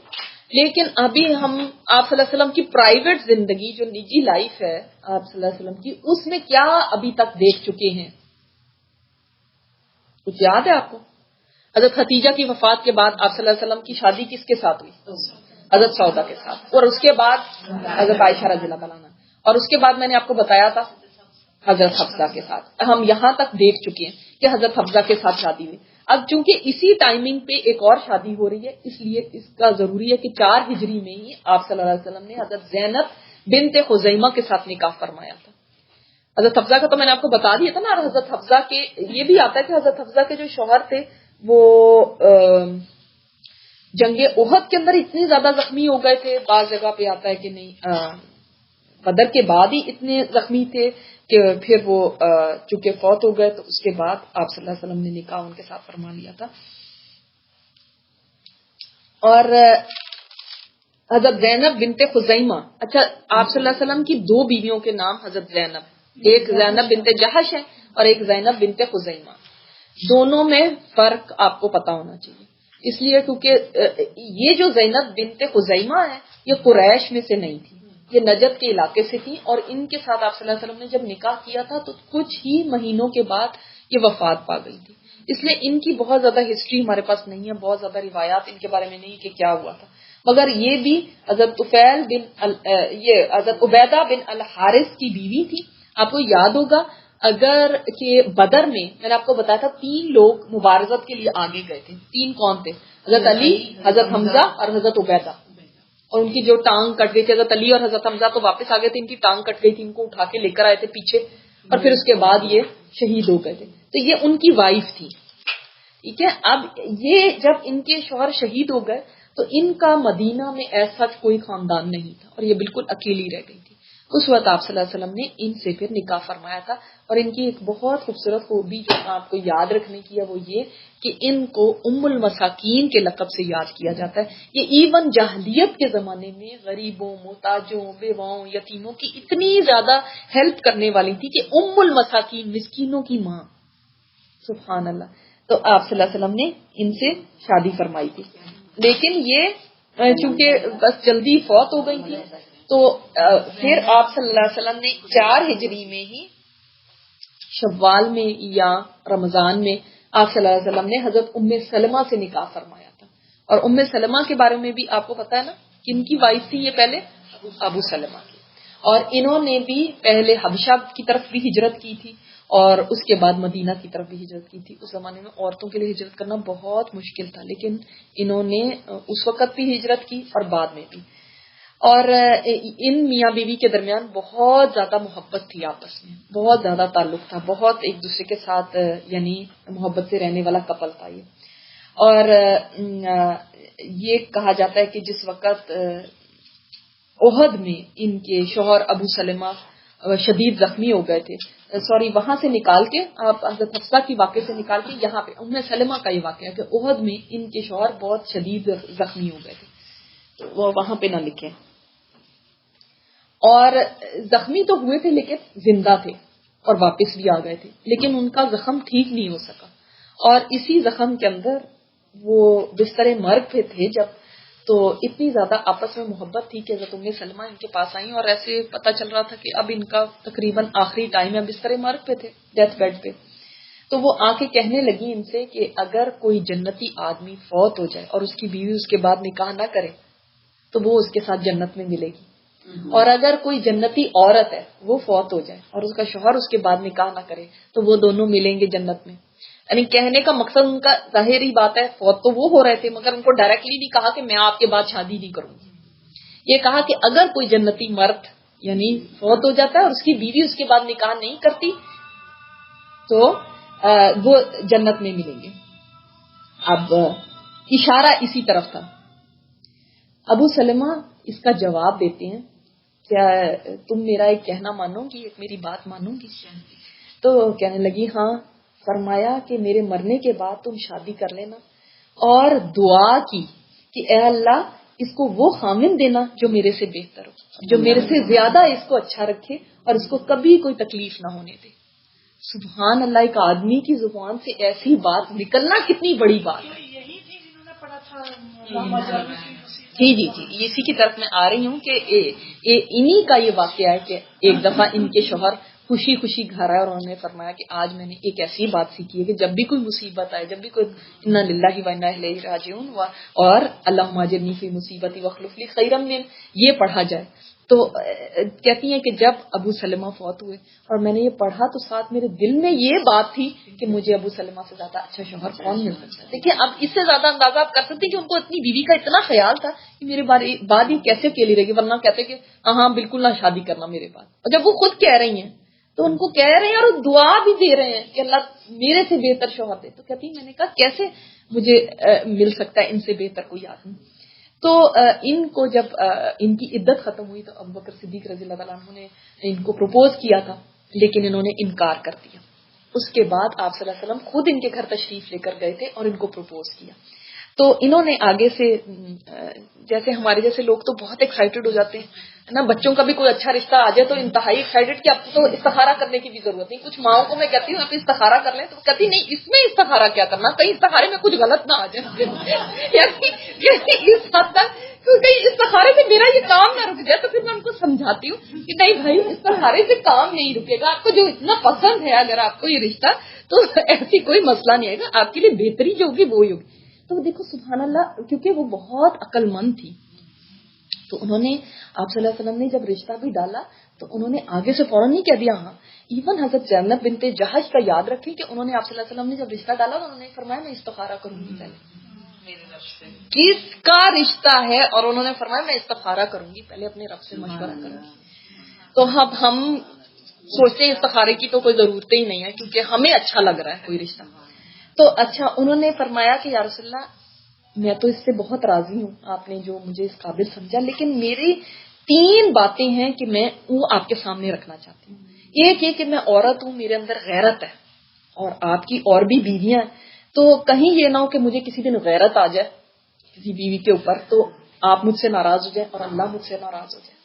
لیکن ابھی ہم آپ صلی اللہ علیہ وسلم کی پرائیویٹ زندگی جو نجی لائف ہے آپ صلی اللہ علیہ وسلم کی، اس میں کیا ابھی تک دیکھ چکے ہیں. کچھ یاد ہے آپ کو؟ حضرت خدیجہ کی وفات کے بعد آپ صلی اللہ علیہ وسلم کی شادی کس کے ساتھ ہوئی؟ حضرت سودا کے ساتھ. اور اس کے بعد حضرت عائشہ رضی اللہ عنہا، اور اس کے بعد میں نے آپ کو بتایا تھا حضرت حفصہ کے ساتھ. ہم یہاں تک دیکھ چکے ہیں کہ حضرت حفصہ کے ساتھ شادی ہوئی. اب چونکہ اسی ٹائمنگ پہ ایک اور شادی ہو رہی ہے، اس لیے اس کا ضروری ہے کہ 4 ہجری میں ہی آپ صلی اللہ علیہ وسلم نے حضرت زینب بنت خزیمہ کے ساتھ نکاح فرمایا تھا. حضرت حفصہ کا تو میں نے آپ کو بتا دیا تھا نا. اور حضرت حفصہ کے یہ بھی آتا ہے کہ حضرت حفصہ کے جو شوہر تھے وہ جنگ احد کے اندر اتنے زیادہ زخمی ہو گئے تھے، بعض جگہ پہ آتا ہے کہ نہیں بدر کے بعد ہی اتنے زخمی تھے کہ پھر وہ چونکہ فوت ہو گئے تو اس کے بعد آپ صلی اللہ علیہ وسلم نے نکاح ان کے ساتھ فرما لیا تھا. اور حضرت زینب بنت خزیمہ، اچھا آپ صلی اللہ علیہ وسلم کی 2 بیویوں کے نام حضرت زینب، ایک زینب بنت جہش ہے اور ایک زینب بنت خزیمہ. دونوں میں فرق آپ کو پتا ہونا چاہیے، اس لیے کیونکہ یہ جو زینب بنت خزیمہ ہے یہ قریش میں سے نہیں تھی، یہ نجد کے علاقے سے تھی، اور ان کے ساتھ آپ صلی اللہ علیہ وسلم نے جب نکاح کیا تھا تو کچھ ہی مہینوں کے بعد یہ وفات پا گئی تھی. اس لیے ان کی بہت زیادہ ہسٹری ہمارے پاس نہیں ہے، بہت زیادہ روایات ان کے بارے میں نہیں کہ کیا ہوا تھا. مگر یہ بھی حضرت عبیدہ بن الحارث کی بیوی تھی. آپ کو یاد ہوگا اگر کہ بدر میں نے آپ کو بتایا تھا 3 لوگ مبارزت کے لیے آگے گئے تھے. 3 کون تھے؟ حضرت علی، حضرت حمزہ اور حضرت عبیدہ. اور ان کی جو ٹانگ کٹ گئی تھی، حضرت علی اور حضرت حمزہ تو واپس آ گئے تھے، ان کی ٹانگ کٹ گئی تھی، ان کو اٹھا کے لے کر آئے تھے پیچھے، اور پھر اس کے بعد یہ شہید ہو گئے تھے. تو یہ ان کی وائف تھی، ٹھیک ہے. اب یہ جب ان کے شوہر شہید ہو گئے تو ان کا مدینہ میں ایسا کوئی خاندان نہیں تھا اور یہ بالکل اکیلی رہ گئی تھی. اس وقت آپ صلی اللہ علیہ وسلم نے ان سے پھر نکاح فرمایا تھا. اور ان کی ایک بہت خوبصورت خوبی جو آپ کو یاد رکھنے کی ہے وہ یہ کہ ان کو ام المساکین کے لقب سے یاد کیا جاتا ہے. یہ ایون جاہلیت کے زمانے میں غریبوں، محتاجوں، بیواؤں، یتیموں کی اتنی زیادہ ہیلپ کرنے والی تھی کہ ام المساکین، مسکینوں کی ماں. سبحان اللہ. تو آپ صلی اللہ علیہ وسلم نے ان سے شادی فرمائی تھی، لیکن یہ چونکہ بس جلدی فوت ہو گئی تھی تو پھر آپ صلی اللہ علیہ وسلم نے 4 ہجری میں ہی شوال میں یا رمضان میں آپ صلی اللہ علیہ وسلم نے حضرت ام سلمہ سے نکاح فرمایا تھا. اور ام سلمہ کے بارے میں بھی آپ کو پتا ہے نا، کن کی وائف تھی یہ پہلے؟ ابو سلمہ کی. اور انہوں نے بھی پہلے حبشہ کی طرف بھی ہجرت کی تھی اور اس کے بعد مدینہ کی طرف بھی ہجرت کی تھی. اس زمانے میں عورتوں کے لیے ہجرت کرنا بہت مشکل تھا، لیکن انہوں نے اس وقت بھی ہجرت کی اور بعد میں بھی. اور ان میاں بیوی کے درمیان بہت زیادہ محبت تھی، آپس میں بہت زیادہ تعلق تھا، بہت ایک دوسرے کے ساتھ یعنی محبت سے رہنے والا کپل تھا یہ. اور یہ کہا جاتا ہے کہ جس وقت احد میں ان کے شوہر ابو سلمہ شدید زخمی ہو گئے تھے، وہاں سے نکال کے آپ حضرت حفصہ کی واقعے سے نکال کے یہاں پہ ام سلمہ کا یہ واقعہ کہ احد میں ان کے شوہر بہت شدید زخمی ہو گئے تھے، وہ وہاں پہ نہ لکھیں. اور زخمی تو ہوئے تھے لیکن زندہ تھے اور واپس بھی آ گئے تھے، لیکن ان کا زخم ٹھیک نہیں ہو سکا. اور اسی زخم کے اندر وہ بستر مرگ پہ تھے جب، تو اتنی زیادہ آپس میں محبت تھی کہ حضرت ام سلمہ ان کے پاس آئیں اور ایسے پتہ چل رہا تھا کہ اب ان کا تقریباً آخری ٹائم ہے، بستر مرگ پہ تھے، ڈیتھ بیڈ پہ. تو وہ آ کے کہنے لگی ان سے کہ اگر کوئی جنتی آدمی فوت ہو جائے اور اس کی بیوی اس کے بعد نکاح نہ کرے تو وہ اس کے ساتھ جنت میں ملے گی، اور اگر کوئی جنتی عورت ہے وہ فوت ہو جائے اور اس کا شوہر اس کے بعد نکاح نہ کرے تو وہ دونوں ملیں گے جنت میں. یعنی کہنے کا مقصد ان کا ظاہری بات ہے، فوت تو وہ ہو رہے تھے مگر ان کو ڈائریکٹلی نہیں کہا کہ میں آپ کے بعد شادی نہیں کروں گی. یہ کہا کہ اگر کوئی جنتی مرد یعنی فوت ہو جاتا ہے اور اس کی بیوی اس کے بعد نکاح نہیں کرتی تو وہ جنت میں ملیں گے. اب اشارہ اسی طرف تھا. ابو سلمہ اس کا جواب دیتے ہیں، کیا تم میرا ایک کہنا مانو گی، ایک میری بات مانو گی؟ تو کہنے لگی ہاں. فرمایا کہ میرے مرنے کے بعد تم شادی کر لینا اور دعا کی کہ اے اللہ اس کو وہ خامن دینا جو میرے سے بہتر ہو، جو میرے سے زیادہ اس کو اچھا رکھے اور اس کو کبھی کوئی تکلیف نہ ہونے دے. سبحان اللہ، ایک آدمی کی زبان سے ایسی بات نکلنا کتنی بڑی بات ہے. یہی تھی جنہوں نے پڑھا تھا. جی اسی کی طرف میں آ رہی ہوں کہ انہی کا یہ واقعہ ہے کہ ایک دفعہ ان کے شوہر خوشی خوشی گھر آئے اور انہوں نے فرمایا کہ آج میں نے ایک ایسی بات سیکھی ہے کہ جب بھی کوئی مصیبت آئے، جب بھی کوئی انا للہ و انا الیہ راجعون اور اللہم اجرنی فی مصیبتی واخلف لی خیرا من، یہ پڑھا جائے. تو کہتی ہیں کہ جب ابو سلمہ فوت ہوئے اور میں نے یہ پڑھا تو ساتھ میرے دل میں یہ بات تھی کہ مجھے ابو سلمہ سے زیادہ اچھا شوہر کون مل سکتا ہے. دیکھیں اب اس سے زیادہ اندازہ آپ کر سکتے ہیں کہ ان کو اپنی بیوی کا اتنا خیال تھا کہ میرے بعد یہ کیسے اکیلی رہے گی، ورنہ کہتے کہ ہاں بالکل نہ شادی کرنا میرے بعد. اور جب وہ خود کہہ رہی ہیں تو ان کو کہہ رہے ہیں اور دعا بھی دے رہے ہیں کہ اللہ میرے سے بہتر شوہر دے. تو کہتی میں نے کہا کیسے مجھے مل سکتا ہے ان سے بہتر کوئی آدمی. تو ان کو جب ان کی عدت ختم ہوئی تو ابو بکر صدیق رضی اللہ تعالیٰ عنہ نے ان کو پروپوز کیا تھا، لیکن انہوں نے انکار کر دیا. اس کے بعد آپ صلی اللہ علیہ وسلم خود ان کے گھر تشریف لے کر گئے تھے اور ان کو پروپوز کیا. تو انہوں نے آگے سے، جیسے ہمارے جیسے لوگ تو بہت ایکسائٹیڈ ہو جاتے ہیں نا، بچوں کا بھی کوئی اچھا رشتہ آ جائے تو انتہائی ایکسائٹیڈ کہ اب تو استخارہ کرنے کی بھی ضرورت نہیں. کچھ ماؤں کو میں کہتی ہوں آپ استخارہ کر لیں، تو کہتی نہیں اس میں استخارہ کیا کرنا، کہیں استخارے میں کچھ غلط نہ آ جائے. یعنی اس حد تک کیونکہ استخارے سے میرا یہ کام نہ رک جائے. تو پھر میں ان کو سمجھاتی ہوں کہ نہیں بھائی استخارے سے کام نہیں رکے گا، آپ کو جو اتنا پسند ہے اگر آپ کو یہ رشتہ تو ایسی کوئی مسئلہ نہیں آئے گا، آپ کے لیے بہتری جو ہوگی وہی ہوگی. تو دیکھو سبحان اللہ، کیونکہ وہ بہت عقل مند تھی تو انہوں نے آپ صلی اللہ علیہ وسلم نے جب رشتہ بھی ڈالا تو انہوں نے آگے سے فوراً نہیں کہہ دیا. ہاں ایون حضرت زینب بنت جہش کا یاد رکھیں کہ انہوں نے آپ صلی اللہ علیہ وسلم نے جب رشتہ ڈالا تو انہوں نے فرمایا میں استخارہ کروں گی پہلے کس کا رشتہ ہے، اور انہوں نے فرمایا میں استخارہ کروں گی، پہلے اپنے رب سے مشورہ کروں گی. تو اب ہم سوچتے ہیں استخارے کی تو کوئی ضرورت ہی نہیں ہے کیونکہ ہمیں اچھا لگ رہا ہے کوئی رشتہ. تو اچھا انہوں نے فرمایا کہ یا رسول اللہ میں تو اس سے بہت راضی ہوں، آپ نے جو مجھے اس قابل سمجھا، لیکن میری 3 باتیں ہیں کہ میں وہ آپ کے سامنے رکھنا چاہتی ہوں. ایک یہ کہ میں عورت ہوں، میرے اندر غیرت ہے، اور آپ کی اور بھی بیویاں ہیں، تو کہیں یہ نہ ہو کہ مجھے کسی دن غیرت آ جائے کسی بیوی کے اوپر تو آپ مجھ سے ناراض ہو جائیں اور اللہ مجھ سے ناراض ہو جائے.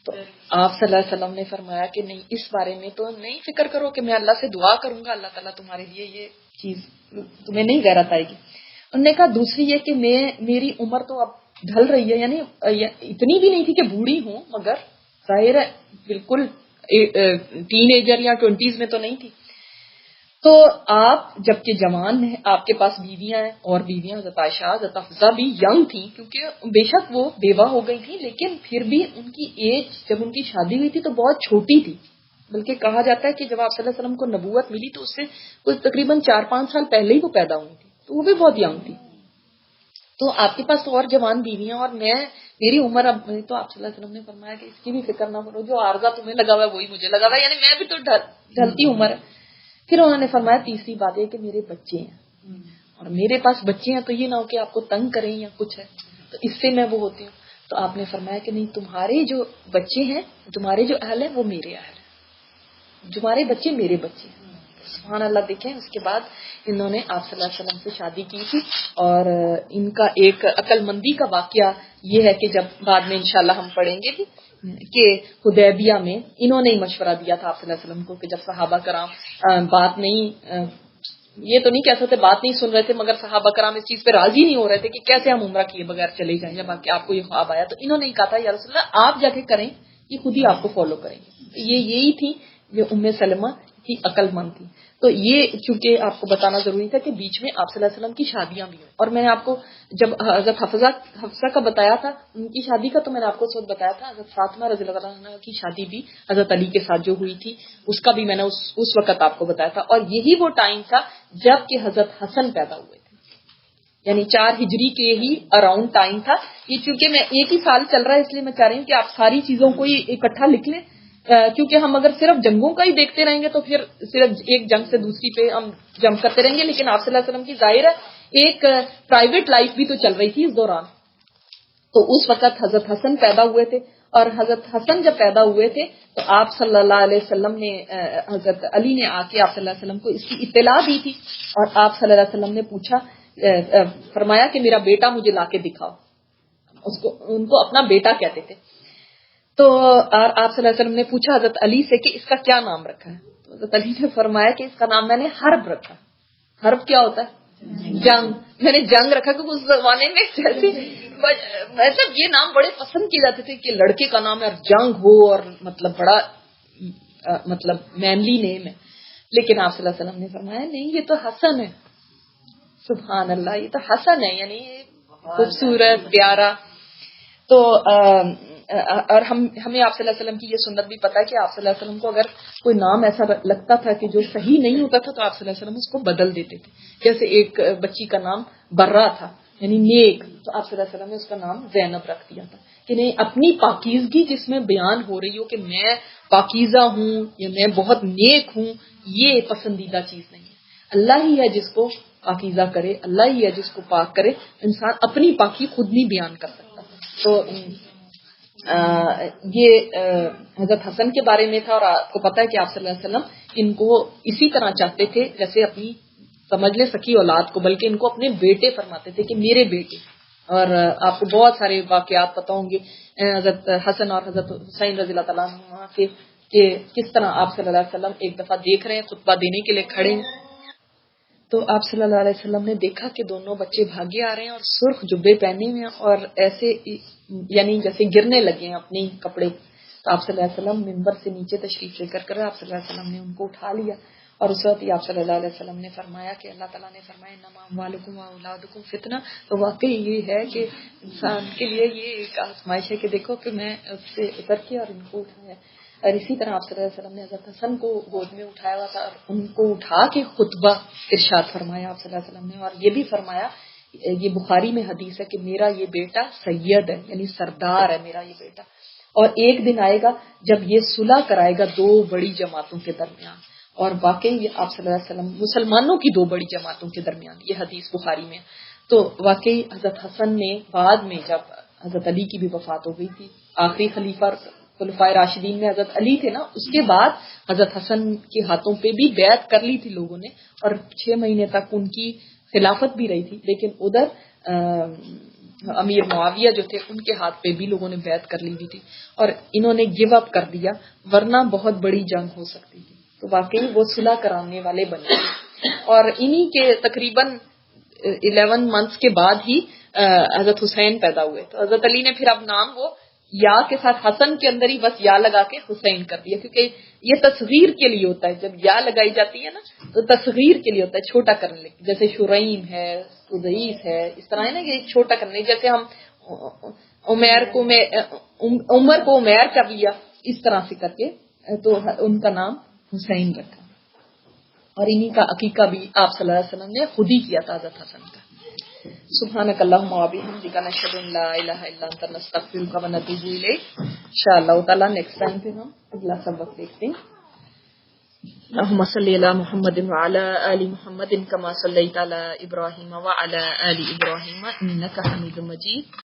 تو آپ صلی اللہ علیہ وسلم نے فرمایا کہ نہیں، اس بارے میں تو نہیں فکر کرو کہ میں اللہ سے دعا کروں گا اللہ تعالیٰ تمہارے لیے یہ چیز تمہیں نہیں غیرت آئے گی. انہوں نے کہا دوسری یہ کہ میری عمر تو اب ڈھل رہی ہے، یعنی اتنی بھی نہیں تھی کہ بوڑھی ہوں، مگر ظاہر ہے بالکل ٹین ایجر یا 20s میں تو نہیں تھی. تو آپ جبکہ جوان ہیں، آپ کے پاس بیویاں ہیں، اور بیویاں حضرت عائشہ حضرت حفصہ بھی ینگ تھیں، کیونکہ بے شک وہ بیوہ ہو گئی تھی لیکن پھر بھی ان کی ایج جب ان کی شادی ہوئی تھی تو بہت چھوٹی تھی. بلکہ کہا جاتا ہے کہ جب آپ صلی اللہ علیہ وسلم کو نبوت ملی تو اس سے کوئی تقریباً 4-5 سال پہلے ہی وہ پیدا ہوئی تھی، تو وہ بھی بہت ینگ تھی. تو آپ کے پاس تو اور جوان بیویاں، اور میری عمر اب، تو آپ صلی اللہ علیہ وسلم نے فرمایا کہ اس کی بھی فکر نہ کرو، جو عارضہ تمہیں لگا ہوا ہے وہی مجھے لگا ہوا ہے، یعنی میں بھی تو ڈھلتی عمر ہے. پھر انہوں نے فرمایا تیسری بات یہ کہ میرے بچے ہیں، اور میرے پاس بچے ہیں تو یہ نہ ہو کہ آپ کو تنگ کریں یا کچھ ہے، تو اس سے میں وہ ہوتی ہوں. تو آپ نے فرمایا کہ نہیں، تمہارے جو بچے ہیں، تمہارے جو اہل ہیں وہ میرے اہل ہیں، تمہارے بچے میرے بچے ہیں. سبحان اللہ. دیکھیں اس کے بعد انہوں نے آپ صلی اللہ علیہ وسلم سے شادی کی تھی، اور ان کا ایک عقل مندی کا واقعہ یہ ہے کہ جب بعد میں انشاءاللہ ہم پڑھیں گے کہ حدیبیہ میں انہوں نے مشورہ دیا تھا آپ صلی اللہ علیہ وسلم کو کہ جب صحابہ کرام بات نہیں، یہ تو نہیں کہہ سکتے بات نہیں سن رہے تھے، مگر صحابہ کرام اس چیز پہ راضی نہیں ہو رہے تھے کہ کیسے ہم عمرہ کیے بغیر چلے جائیں، جب آپ کو یہ خواب آیا تو انہوں نے کہا تھا یا رسول اللہ آپ جا کے کریں، یہ خود ہی آپ کو فالو کریں گے. یہی تھی جو ام سلمہ کی عقل مند تھی. تو یہ چونکہ آپ کو بتانا ضروری تھا کہ بیچ میں آپ صلی اللہ علیہ وسلم کی شادیاں بھی ہوئی. اور میں نے آپ کو جب حضرت حفصہ کا بتایا تھا ان کی شادی کا، تو میں نے آپ کو اس وقت بتایا تھا حضرت فاطمہ رضی اللہ عنہا کی شادی بھی حضرت علی کے ساتھ جو ہوئی تھی اس کا بھی میں نے اس وقت آپ کو بتایا تھا. اور یہی وہ ٹائم تھا جب کہ حضرت حسن پیدا ہوئے تھے، یعنی 4 ہجری کے ہی اراؤنڈ ٹائم تھا. یہ چونکہ میں ایک ہی سال چل رہا ہے اس لیے میں چاہ رہی ہوں کہ آپ ساری چیزوں کو ہی اکٹھا لکھ لیں، کیونکہ ہم اگر صرف جنگوں کا ہی دیکھتے رہیں گے تو پھر صرف ایک جنگ سے دوسری پہ ہم جمپ کرتے رہیں گے. لیکن آپ صلی اللہ علیہ وسلم کی ظاہر ہے ایک پرائیویٹ لائف بھی تو چل رہی تھی اس دوران. تو اس وقت حضرت حسن پیدا ہوئے تھے، اور حضرت حسن جب پیدا ہوئے تھے تو آپ صلی اللہ علیہ وسلم نے حضرت علی نے آ کے آپ صلی اللہ علیہ وسلم کو اس کی اطلاع دی تھی، اور آپ صلی اللہ علیہ وسلم نے پوچھا فرمایا کہ میرا بیٹا مجھے لا کے دکھاؤ. ان کو اپنا بیٹا کہتے تھے. تو آپ صلی اللہ علیہ وسلم نے پوچھا حضرت علی سے کہ اس کا کیا نام رکھا ہے. تو حضرت علی نے فرمایا کہ اس کا نام میں نے حرب رکھا. حرب کیا ہوتا ہے؟ جنگ. میں نے جنگ رکھا کیونکہ اس زمانے میں مطلب یہ نام بڑے پسند کیے جاتے تھے کہ لڑکے کا نام ہے اور جنگ ہو اور مطلب بڑا مطلب مینلی نیم ہے. لیکن آپ صلی اللہ علیہ وسلم نے فرمایا نہیں، یہ تو حسن ہے. سبحان اللہ، یہ تو حسن ہے، یعنی خوبصورت پیارا. تو اور ہمیں آپ صلی اللہ علیہ وسلم کی یہ سنت بھی پتا ہے کہ آپ صلی اللہ علیہ وسلم کو اگر کوئی نام ایسا لگتا تھا کہ جو صحیح نہیں ہوتا تھا تو آپ صلی اللہ علیہ وسلم اس کو بدل دیتے تھے. جیسے ایک بچی کا نام برہ تھا یعنی نیک، تو آپ صلی اللہ علیہ وسلم نے اس کا نام زینب رکھ دیا تھا کہ نہیں، اپنی پاکیزگی جس میں بیان ہو رہی ہو کہ میں پاکیزہ ہوں یا میں بہت نیک ہوں، یہ پسندیدہ چیز نہیں ہے. اللہ ہی ہے جس کو پاکیزہ کرے، اللہ ہی ہے جس کو پاک کرے. انسان اپنی پاکی خود نہیں بیان کر سکتا. تو یہ حضرت حسن کے بارے میں تھا. اور آپ کو پتا ہے کہ آپ صلی اللہ علیہ وسلم ان کو اسی طرح چاہتے تھے جیسے اپنی سمجھ لے سکی اولاد کو، بلکہ ان کو اپنے بیٹے فرماتے تھے کہ میرے بیٹے. اور آپ کو بہت سارے واقعات پتہ ہوں گے حضرت حسن اور حضرت حسین رضی اللہ تعالیٰ عنہ کے کہ کس طرح آپ صلی اللہ علیہ وسلم ایک دفعہ دیکھ رہے ہیں خطبہ دینے کے لیے کھڑے ہیں. تو آپ صلی اللہ علیہ وسلم نے دیکھا کہ دونوں بچے بھاگے آ رہے ہیں اور سرخ جبے پہنے ہوئے ہیں اور ایسے یعنی جیسے گرنے لگے ہیں اپنے کپڑے. تو آپ صلی اللہ علیہ وسلم منبر سے نیچے تشریف لے کر آپ صلی اللہ علیہ وسلم نے ان کو اٹھا لیا. اور اس وقت آپ صلی اللہ علیہ وسلم نے فرمایا کہ اللہ تعالیٰ نے فرمایا انما اموالکم واولادکم فتنہ. تو واقعی یہ ہے کہ انسان کے لیے یہ ایک آزمائش ہے کہ دیکھو کہ میں اس سے اتر کے اور ان کو اٹھایا. اور اسی طرح آپ صلی اللہ علیہ وسلم نے حضرت حسن کو گود میں اٹھایا ہوا تھا اور ان کو اٹھا کے خطبہ ارشاد فرمایا آپ صلی اللہ علیہ وسلم نے. اور یہ بھی فرمایا، یہ بخاری میں حدیث ہے کہ میرا یہ بیٹا سید ہے یعنی سردار ہے میرا یہ بیٹا، اور ایک دن آئے گا جب یہ صلح کرائے گا دو بڑی جماعتوں کے درمیان. اور واقعی یہ آپ صلی اللہ علیہ وسلم مسلمانوں کی دو بڑی جماعتوں کے درمیان، یہ حدیث بخاری میں. تو واقعی حضرت حسن نے بعد میں جب حضرت علی کی بھی وفات ہو گئی تھی، آخری خلیفہ خلفائے راشدین میں حضرت علی تھے نا، اس کے بعد حضرت حسن کے ہاتھوں پہ بھی بیعت کر لی تھی لوگوں نے اور 6 مہینے تک ان کی خلافت بھی رہی تھی. لیکن ادھر امیر معاویہ جو تھے ان کے ہاتھ پہ بھی لوگوں نے بیعت کر لی تھی اور انہوں نے گیو اپ کر دیا، ورنہ بہت بڑی جنگ ہو سکتی تھی. تو واقعی وہ صلح کرانے والے بنے اور انہی کے تقریباً 11 منتھس کے بعد ہی حضرت حسین پیدا ہوئے. تو حضرت علی نے پھر اب نام وہ یا کے ساتھ حسن کے اندر ہی بس یا لگا کے حسین کر دیا، کیونکہ یہ تصغیر کے لیے ہوتا ہے. جب یا لگائی جاتی ہے نا تو تصغیر کے لیے ہوتا ہے، چھوٹا کرنے لگے. جیسے شریم ہے، سدیس ہے، اس طرح ہے نا کہ چھوٹا کرنے. جیسے ہم عمر کو عمیر کر لیا، اس طرح سے کر کے تو ان کا نام حسین رکھا. اور انہی کا عقیقہ بھی آپ صلی اللہ علیہ وسلم نے خود ہی کیا تھا حضرت حسن کا. سبحانک اللہم وبحمدک نشہد ان لا الہ الا انت نستغفرک ونتوب الیک. انشاءاللہ تعالی نیکسٹ ٹائم پھر ہم اگلا سبق دیکھتے ہیں. اللہم صلی علی محمد وعلی آل محمد کما صلیت علی ابراہیم وعلی آل ابراہیم انک حمید مجید.